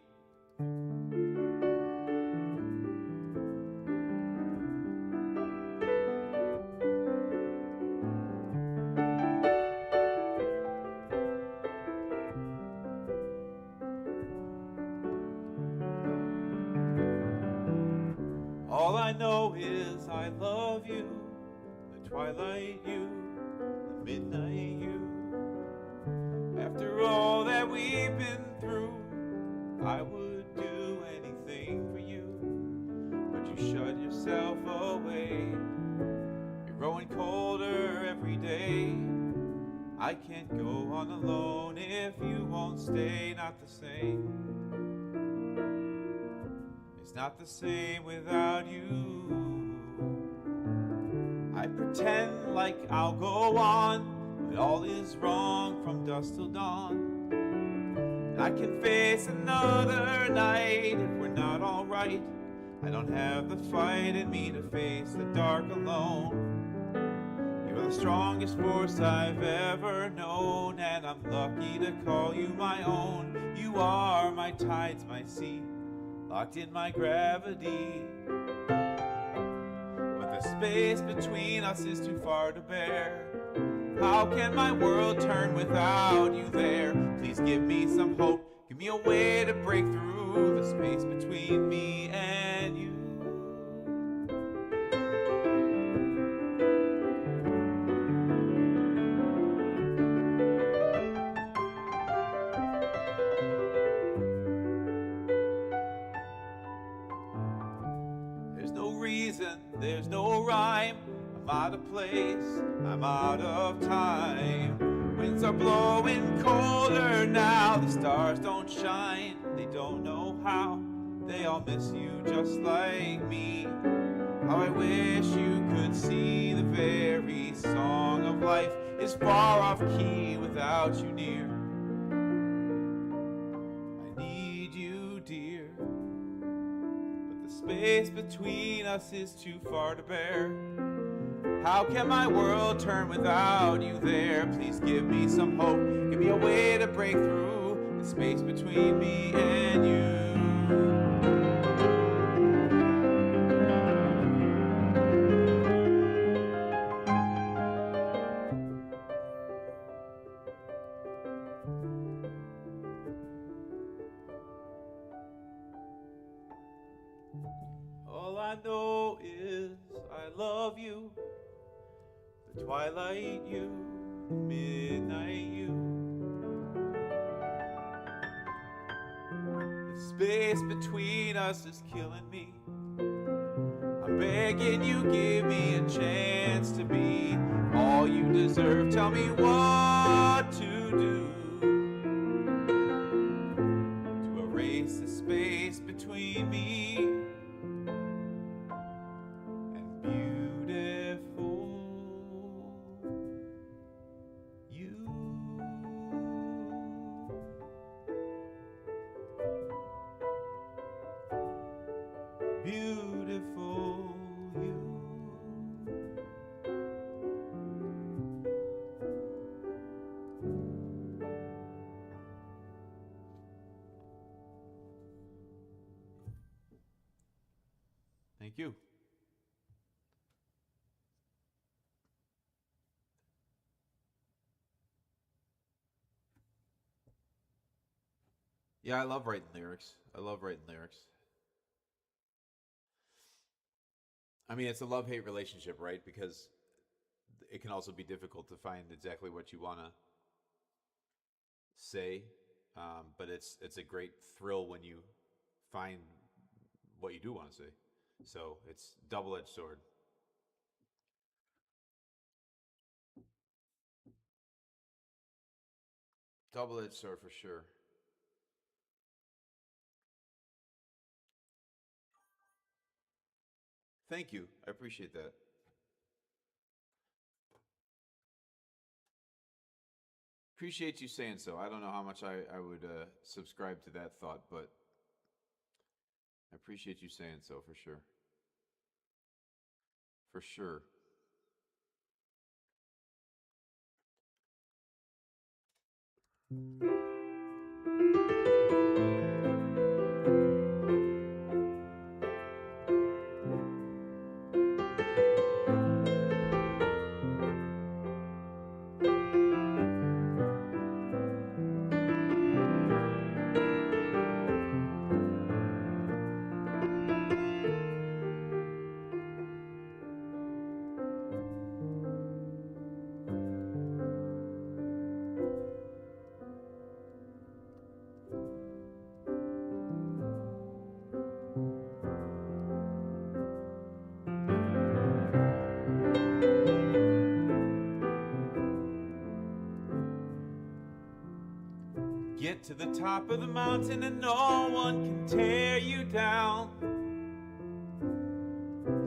All I know is I love you, the twilight you, the midnight you. After all that we've been through, I would do anything for you, but you shut yourself away. You're growing colder every day. I can't go on alone if you won't stay. Not the same. It's not the same without you. I pretend like I'll go on, but all is wrong from dusk till dawn. I can face another night if we're not alright. I don't have the fight in me to face the dark alone. You're the strongest force I've ever known, and I'm lucky to call you my own. You are my tides, my sea, locked in my gravity. But the space between us is too far to bear. How can my world turn without you there? Please give me some hope, give me a way to break through the space between me and you. There's no reason, there's no rhyme. I'm out of place, I'm out of time. Winds are blowing colder now. The stars don't shine, they don't know how. They all miss you just like me. How I wish you could see the very song of life is far off key without you near. I need you, dear, but the space between us is too far to bear. How can my world turn without you there? Please give me some hope, give me a way to break through the space between me and you. I know is I love you. The twilight you, the midnight you. The space between us is killing me. I'm begging you, give me a chance to be all you deserve. Tell me what to do to erase the space between me and beautiful you. Beautiful you. Thank you. Yeah, I love writing lyrics. I love writing lyrics. I mean, it's a love-hate relationship, right? Because it can also be difficult to find exactly what you want to say, but it's a great thrill when you find what you do want to say. So it's double-edged sword. Double-edged sword for sure. Thank you. I appreciate that. Appreciate you saying so. I don't know how much I would subscribe to that thought, but I appreciate you saying so for sure. For sure. Get to the top of the mountain and no one can tear you down.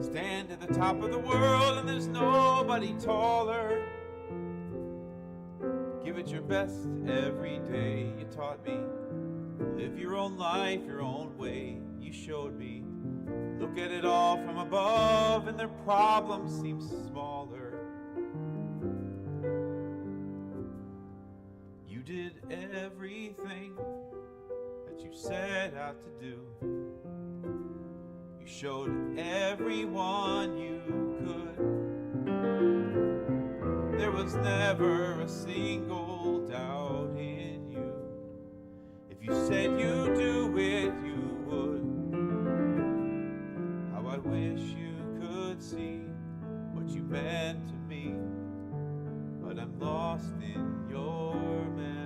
Stand at the top of the world and there's nobody taller. Give it your best every day. You taught me, live your own life, your own way. You showed me, look at it all from above and their problems seem smaller. You did everything that you set out to do. You showed everyone you could. There was never a single doubt in you. If you said you'd do it, you would. How I wish you could see what you meant to me, but I'm lost in your memory.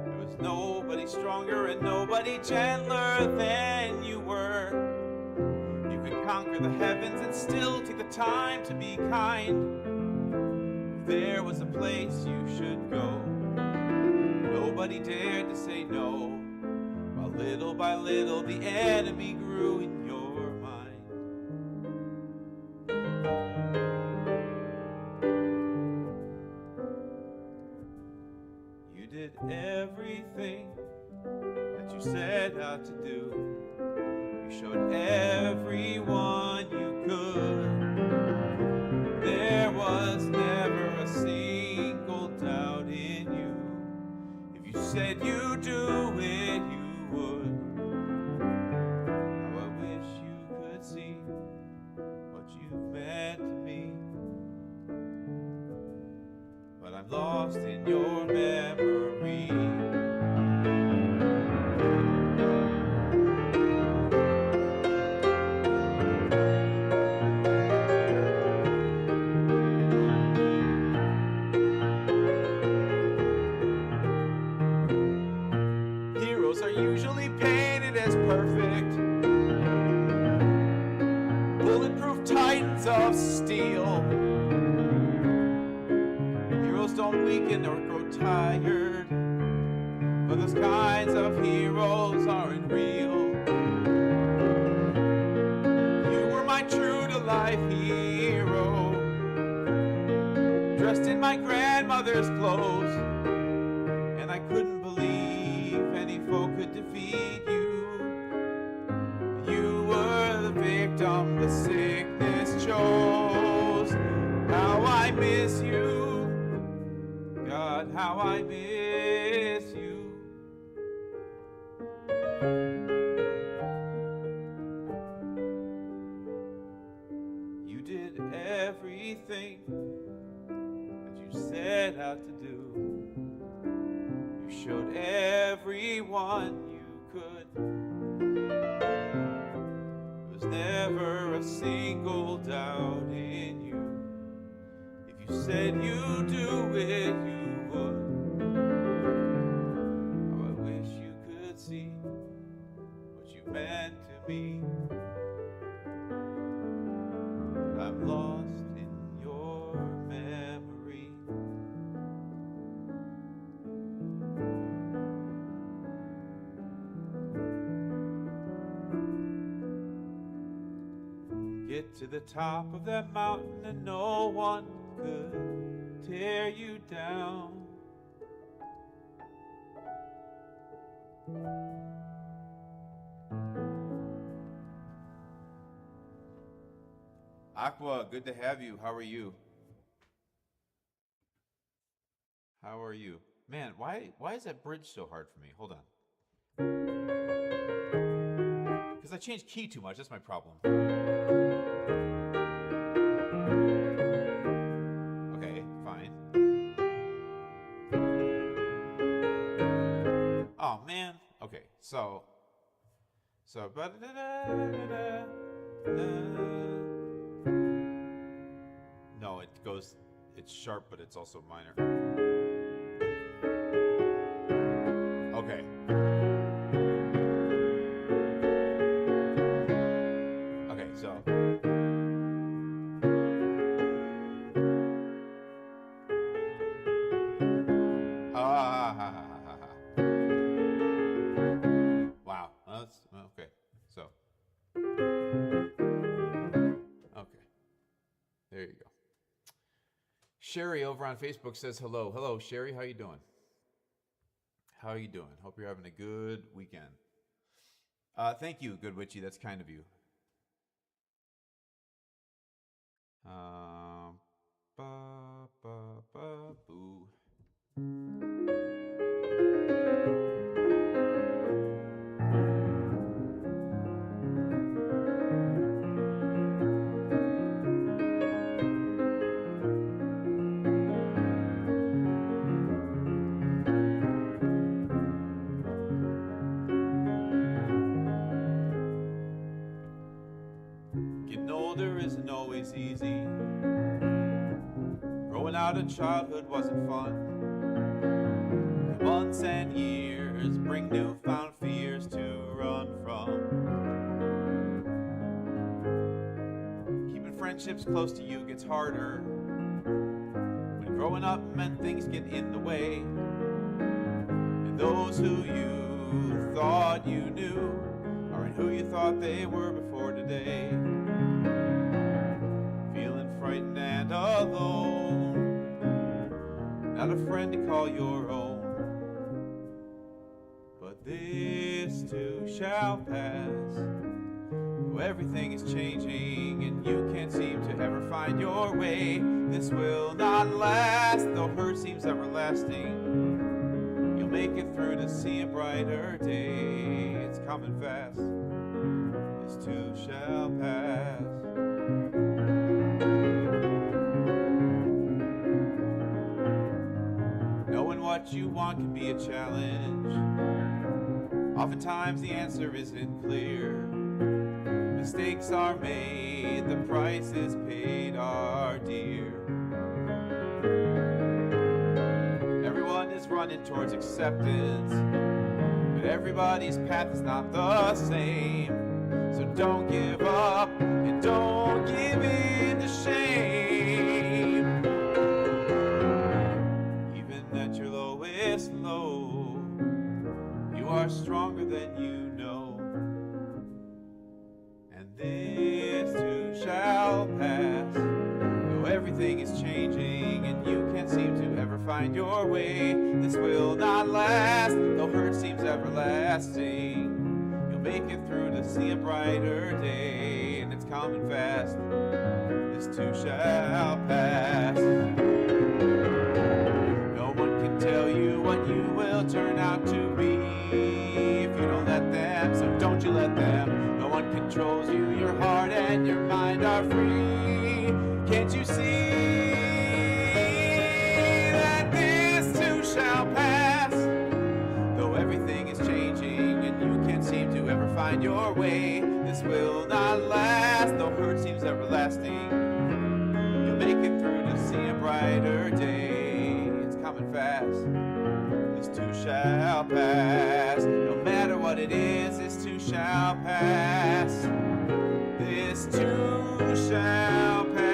There was nobody stronger and nobody gentler than you were. You could conquer the heavens and still take the time to be kind. If there was a place you should go, nobody dared to say no. While little by little the enemy grew in your mind. You did everything that you set out to do. You showed everyone you could. There was never a single doubt in you. If you said you'd do it, you would. How I wish you could see what you've meant to me, but I'm lost in your memory. down, weaken, or grow tired. But those kinds of heroes aren't real. You were my true-to-life hero, dressed in my grandmother's clothes, and I couldn't believe any foe could defeat you. You were the victim the sickness chose. How I miss you, God, how I miss you. You did everything that you set out to do. You showed everyone you could. There was never a single doubt in you. If you said you'd do it, you would. How I wish you could see what you meant to me. But I'm lost in your memory. Get to the top of that mountain and no one could tear you down. Aqua, good to have you. How are you? How are you? Man, why is that bridge so hard for me? Hold on. Because I changed key too much. That's my problem. Okay, fine. Oh, man. Okay, so no, it goes, it's sharp, but it's also minor. Okay. Okay, so. Wow, that's, okay, so. Okay, there you go. Sherry over on Facebook says hello. Hello, Sherry. How you doing? How you doing? Hope you're having a good weekend. Thank you, Good Witchy. That's kind of you. Boo. Getting older isn't always easy. Growing out of childhood wasn't fun. The months and years bring newfound fears to run from. Keeping friendships close to you gets harder when growing up meant things get in the way, and those who you thought you knew aren't who you thought they were before today. Feeling frightened and alone, not a friend to call your own. But this too shall pass. Though everything is changing and you can't seem to ever find your way, this will not last, though hurt seems everlasting. You'll make it through to see a brighter day. It's coming fast. This too shall pass. Knowing what you want can be a challenge. Oftentimes the answer isn't clear. Mistakes are made, the prices paid are dear. Everyone is running towards acceptance, but everybody's path is not the same. So don't give up and don't give in to shame. changing, and you can't seem to ever find your way. This will not last, though hurt seems everlasting. You'll make it through to see a brighter day, and it's coming fast. This too shall pass. No one can tell you what you will turn out to be if you don't let them, so don't you let them. No one controls you, your heart and your mind are free. Can't you see that this too shall pass? Though everything is changing and you can't seem to ever find your way, this will not last, though hurt seems everlasting. You'll make it through to see a brighter day. It's coming fast. This too shall pass. No matter what it is, this too shall pass. This too shall pass.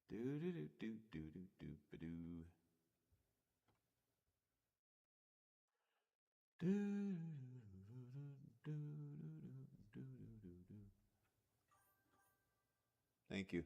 Do do do do do do do do. Thank you.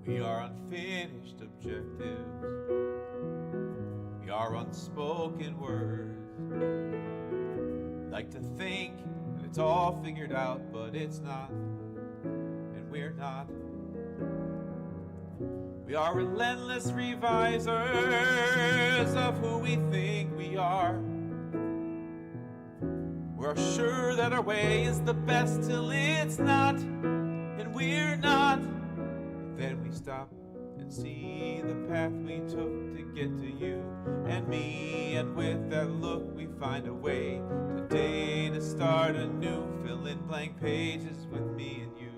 We are unfinished objectives. We are unspoken words. Like to think that it's all figured out, but it's not, and we're not. We are relentless revisers of who we think we are. We're sure that our way is the best till it's not, and we're not. Then we stop and see the path we took to get to you and me, and with that look we find a way today to start anew, fill in blank pages with me and you.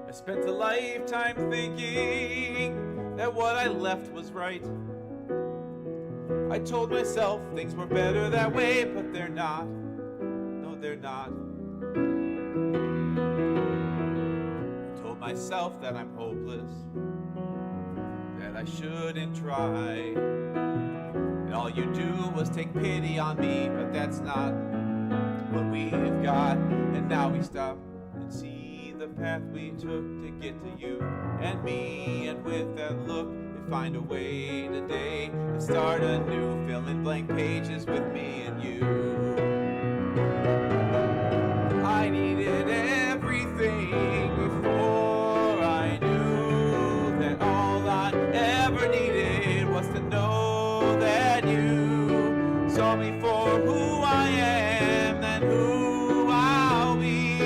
I spent a lifetime thinking that what I left was right. I told myself things were better that way, but they're not. No, they're not. I told myself that I'm hopeless, that I shouldn't try. And all you do was take pity on me, but that's not what we've got. And now we stop and see the path we took to get to you and me, and with that look we find a way today to start anew, fill in blank pages with me and you. I needed everything before I knew that all I ever needed was to know that you saw me for who I am and who I'll be.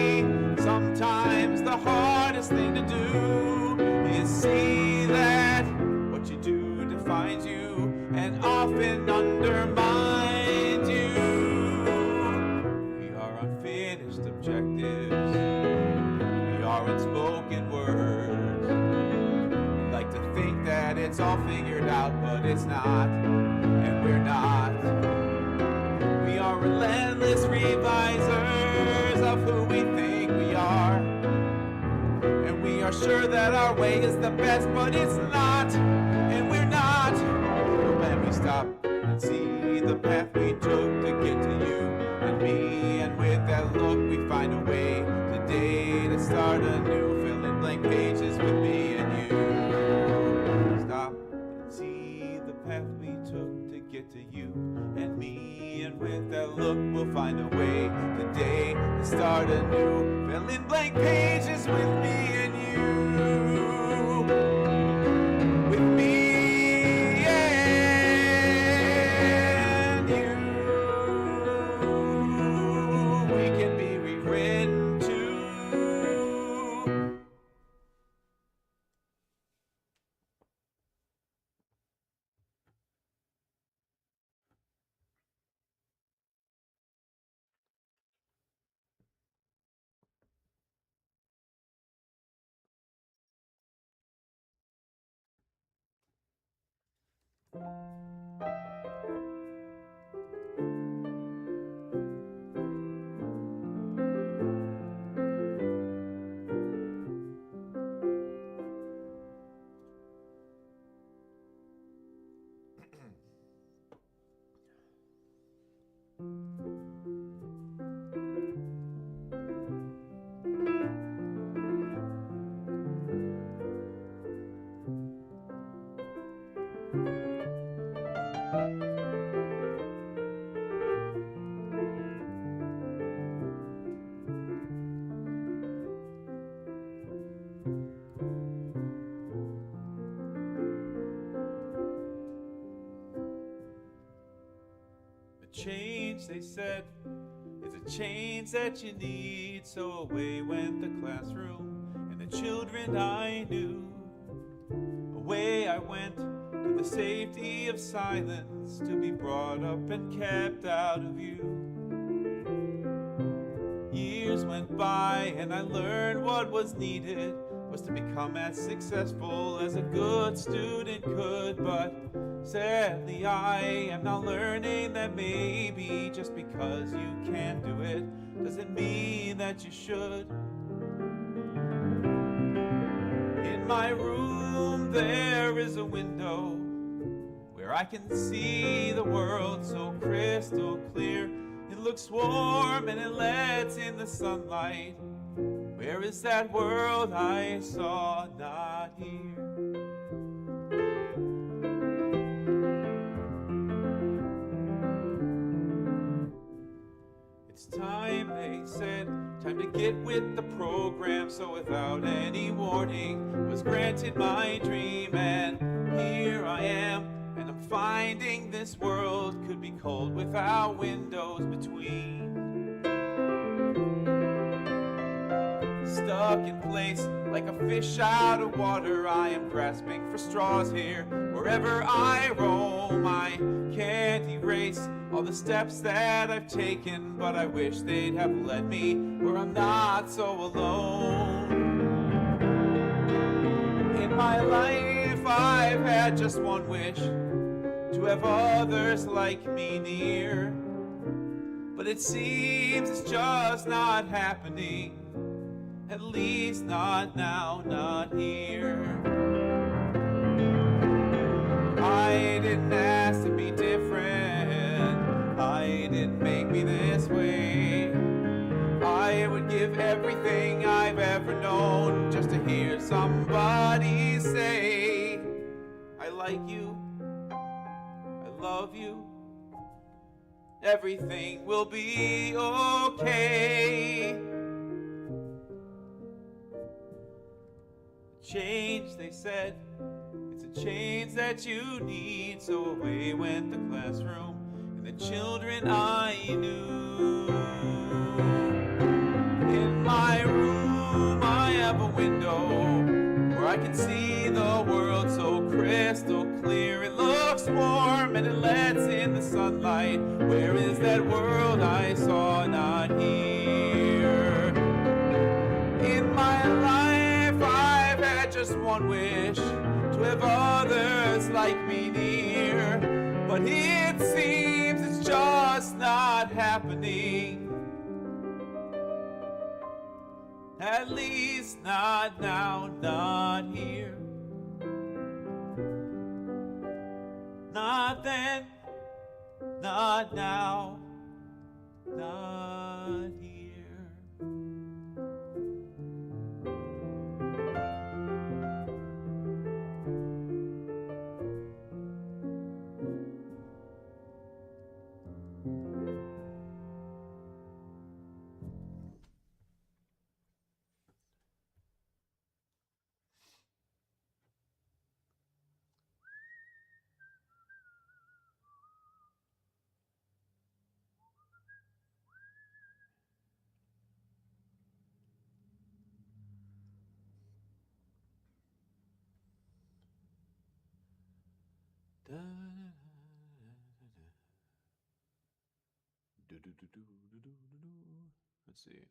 Sometimes the hardest thing to do is see that what you do defines you and often undermines you. We are unfinished objectives. We are unspoken words. We like to think that it's all figured out, but it's not, and we're not. We are relentless revisers of who we think we are. And we are sure that our way is the best, but it's not, and we're not. When we stop and see the path we took to get to you and me, and with that look we find a way today to start anew, fill in blank pages with me and you. Stop and see the path we took to get to you and me, and with that look we'll find a way today to start anew, fill in blank pages with me and you. With me and you, we can be rewritten too. Change, they said, is a change that you need. So away went the classroom and the children I knew. Away I went to the safety of silence, to be brought up and kept out of view. Years went by and I learned what was needed was to become as successful as a good student could, but sadly I am now learning that maybe just because you can do it doesn't mean that you should. In my room there is a window where I can see the world so crystal clear. It looks warm and it lets in the sunlight. Where is that world I saw? Not here. It's time, they said, time to get with the program. So without any warning was granted my dream, and here I am, and I'm finding this world could be cold without windows between. Stuck in place like a fish out of water, I am grasping for straws here. Wherever I roam, I can't erase all the steps that I've taken, but I wish they'd have led me where I'm not so alone. In my life I've had just one wish, to have others like me near, but it seems it's just not happening. At least not now, not here. I didn't ask to be different. I didn't make me this way. I would give everything I've ever known just to hear somebody say, I like you, I love you, everything will be okay. Change, they said, it's a change that you need. So away went the classroom and the children I knew. In my room I have a window where I can see the world so crystal clear. It looks warm and it lets in the sunlight. Where is that world I saw? Not here. In my life I've had just one wish, to have others like me near, but it seems it's just not happening. At least not now, not here. Not then, not now, not here. Let's see.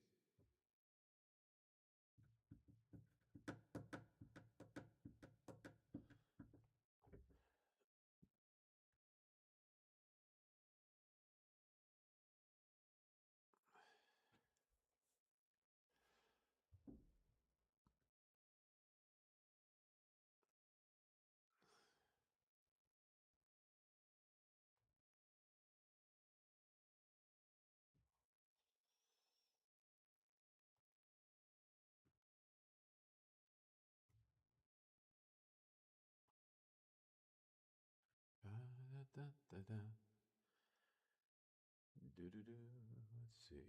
Let's see.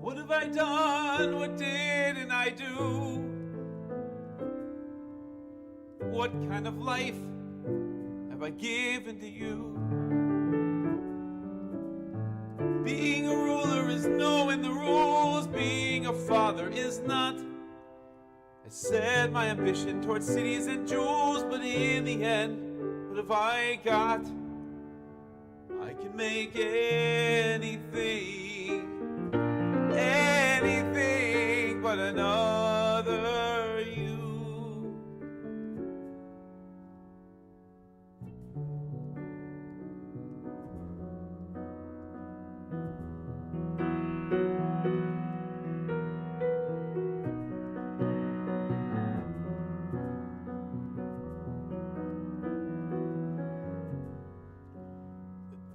What have I done? What didn't I do? What kind of life have I given to you? Being a ruler is knowing the rules. Being a father is not. I set my ambition towards cities and jewels, but in the end, what have I got? I can make anything but another you.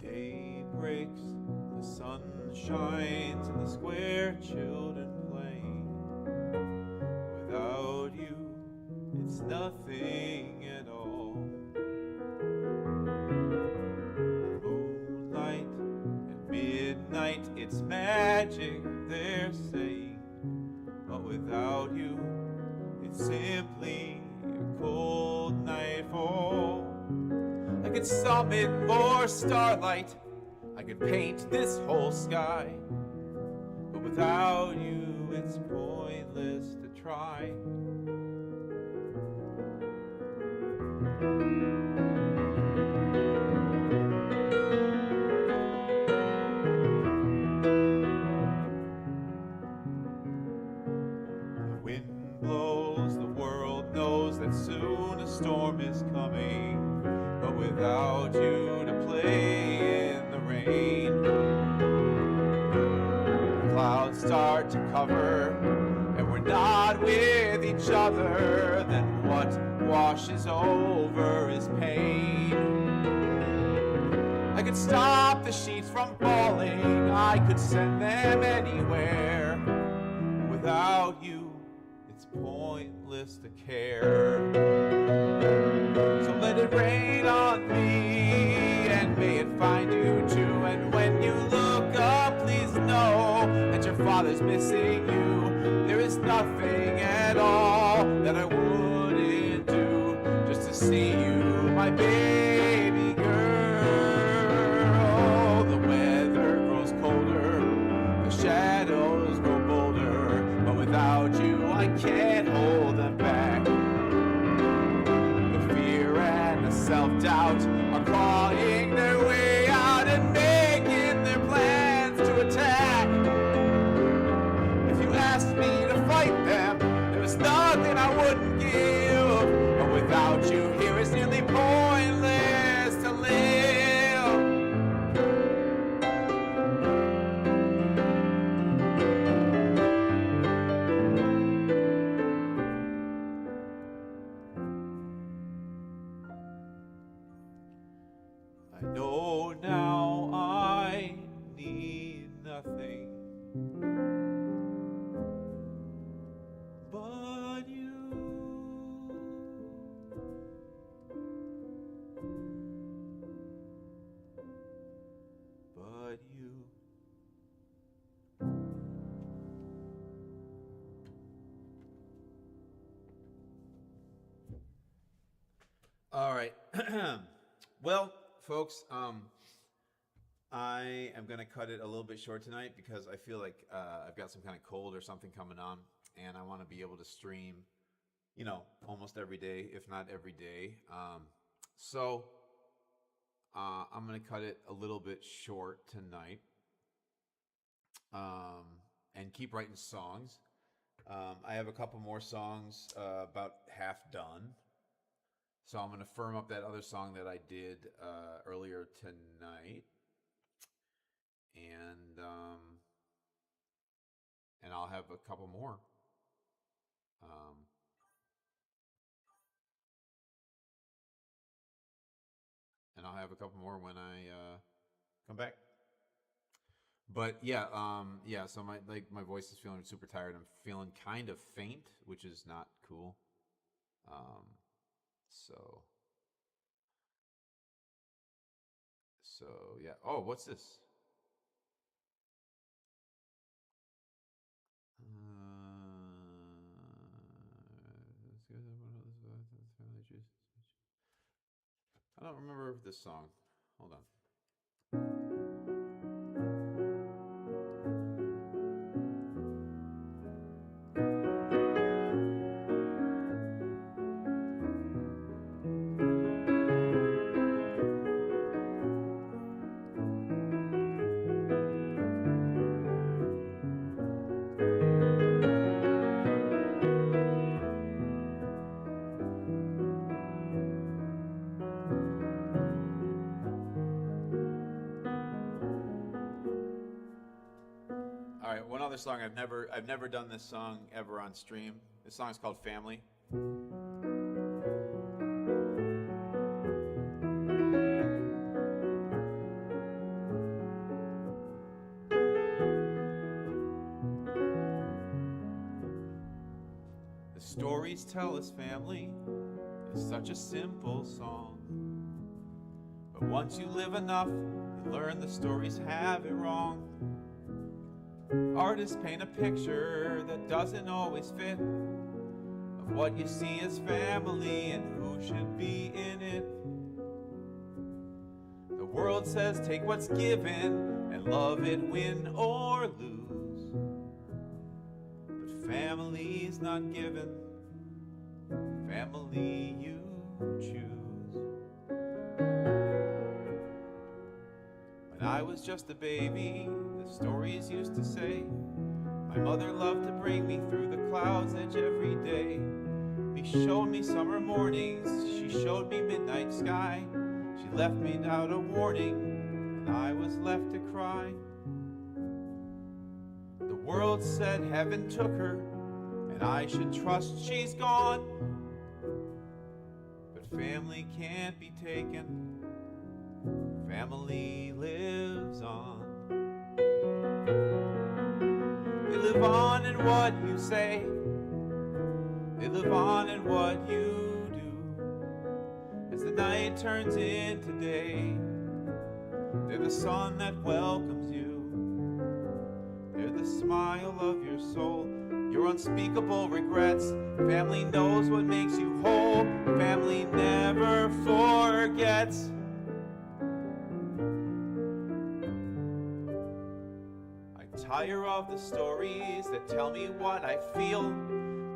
The day breaks, the sun shines, and the square children play. Without you, it's nothing at all. Moonlight at midnight, it's magic, they're saying. But without you, it's simply a cold nightfall. I could summon more starlight, I could paint this whole sky, but without you it's pointless to try. The wind blows, the world knows that soon a storm is coming, but without you to play in the rain, clouds start to cover, and we're not with each other, then what washes over is pain. I could stop the sheets from falling, I could send them anywhere. Without you, it's pointless to care. So let it rain on me, and may it find you too. And when you look up, please know that your father's missing you. my baby girl. The weather grows colder, the shadows grow bolder, but without you I can't hold them back. The fear and the self-doubt are clawing their way out and making their plans to attack. If you asked me to fight them, there's nothing I wouldn't give, but without you here it's nearly pointless to live. I know now I need nothing but you. But you. All right. Well, folks, I am going to cut it a little bit short tonight because I feel like I've got some kind of cold or something coming on, and I want to be able to stream, almost every day, if not every day. So I'm going to cut it a little bit short tonight, and keep writing songs. I have a couple more songs about half done. So I'm going to firm up that other song that I did earlier tonight, and I'll have a couple more. And I'll have a couple more when I come back. But yeah, So my voice is feeling super tired. I'm feeling kind of faint, which is not cool. So yeah. Oh, what's this? I don't remember this song. Hold on. All right, one other song. I've never done this song ever on stream. This song is called Family. The stories tell us family is such a simple song, but once you live enough, you learn the stories have it wrong. Artists paint a picture that doesn't always fit of what you see as family and who should be in it. The world says take what's given and love it, win or lose. But family's not given, family you choose. When I was just a baby, the stories used to say, my mother loved to bring me through the cloud's edge every day. She showed me summer mornings, she showed me midnight sky. She left me without a warning, and I was left to cry. The world said heaven took her, and I should trust she's gone. But family can't be taken, family lives on. They live on in what you say, they live on in what you do. As the night turns into day, they're the sun that welcomes you. They're the smile of your soul, your unspeakable regrets. Family knows what makes you whole, family never forgets. regrets. I tire of the stories that tell me what I feel.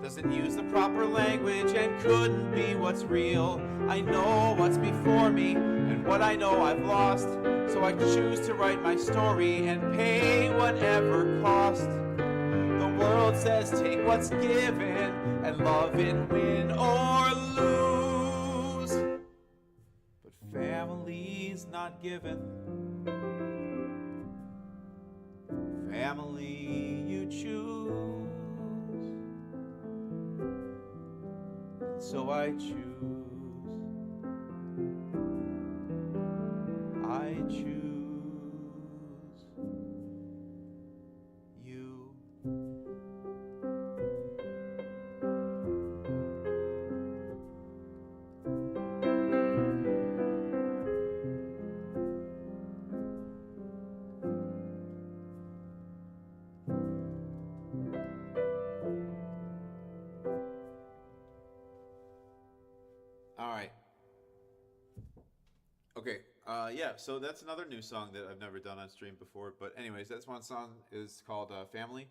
Doesn't use the proper language and couldn't be what's real. I know what's before me and what I know I've lost. So I choose to write my story and pay whatever cost. The world says take what's given and love it, win or lose. But family's not given. Family you choose. And so I choose. I choose you. All right. Okay. Yeah. So that's another new song that I've never done on stream before. But anyways, that's one song is called "Family,"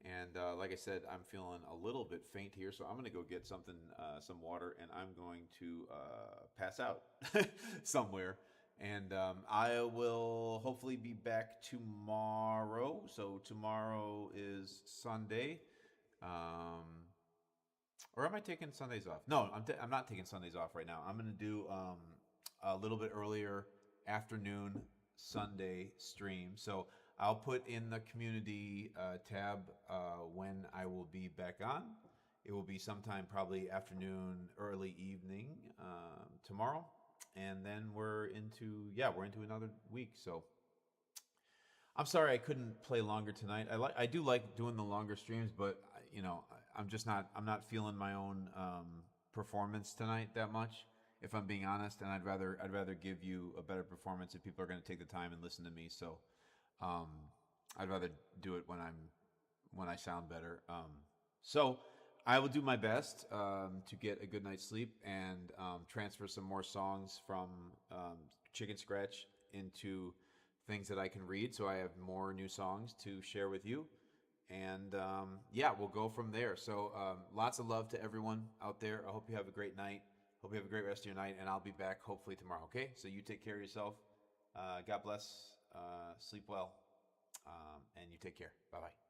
and like I said, I'm feeling a little bit faint here, so I'm gonna go get something, some water, and I'm going to pass out somewhere. And I will hopefully be back tomorrow. So tomorrow is Sunday. Um, or am I taking Sundays off? No, I'm not taking Sundays off right now. I'm going to do a little bit earlier afternoon Sunday stream. So I'll put in the community tab when I will be back on. It will be sometime probably afternoon, early evening tomorrow. And then we're into another week. So I'm sorry I couldn't play longer tonight. I do like doing the longer streams, but I'm not feeling my own performance tonight that much, if I'm being honest. And I'd rather give you a better performance if people are going to take the time and listen to me. So um, I'd rather do it when I sound better. So I will do my best to get a good night's sleep and transfer some more songs from Chicken Scratch into things that I can read, so I have more new songs to share with you. And we'll go from there. So lots of love to everyone out there. I hope you have a great night. Hope you have a great rest of your night, and I'll be back hopefully tomorrow. Okay? So you take care of yourself. God bless. Sleep well. And you take care. Bye-bye.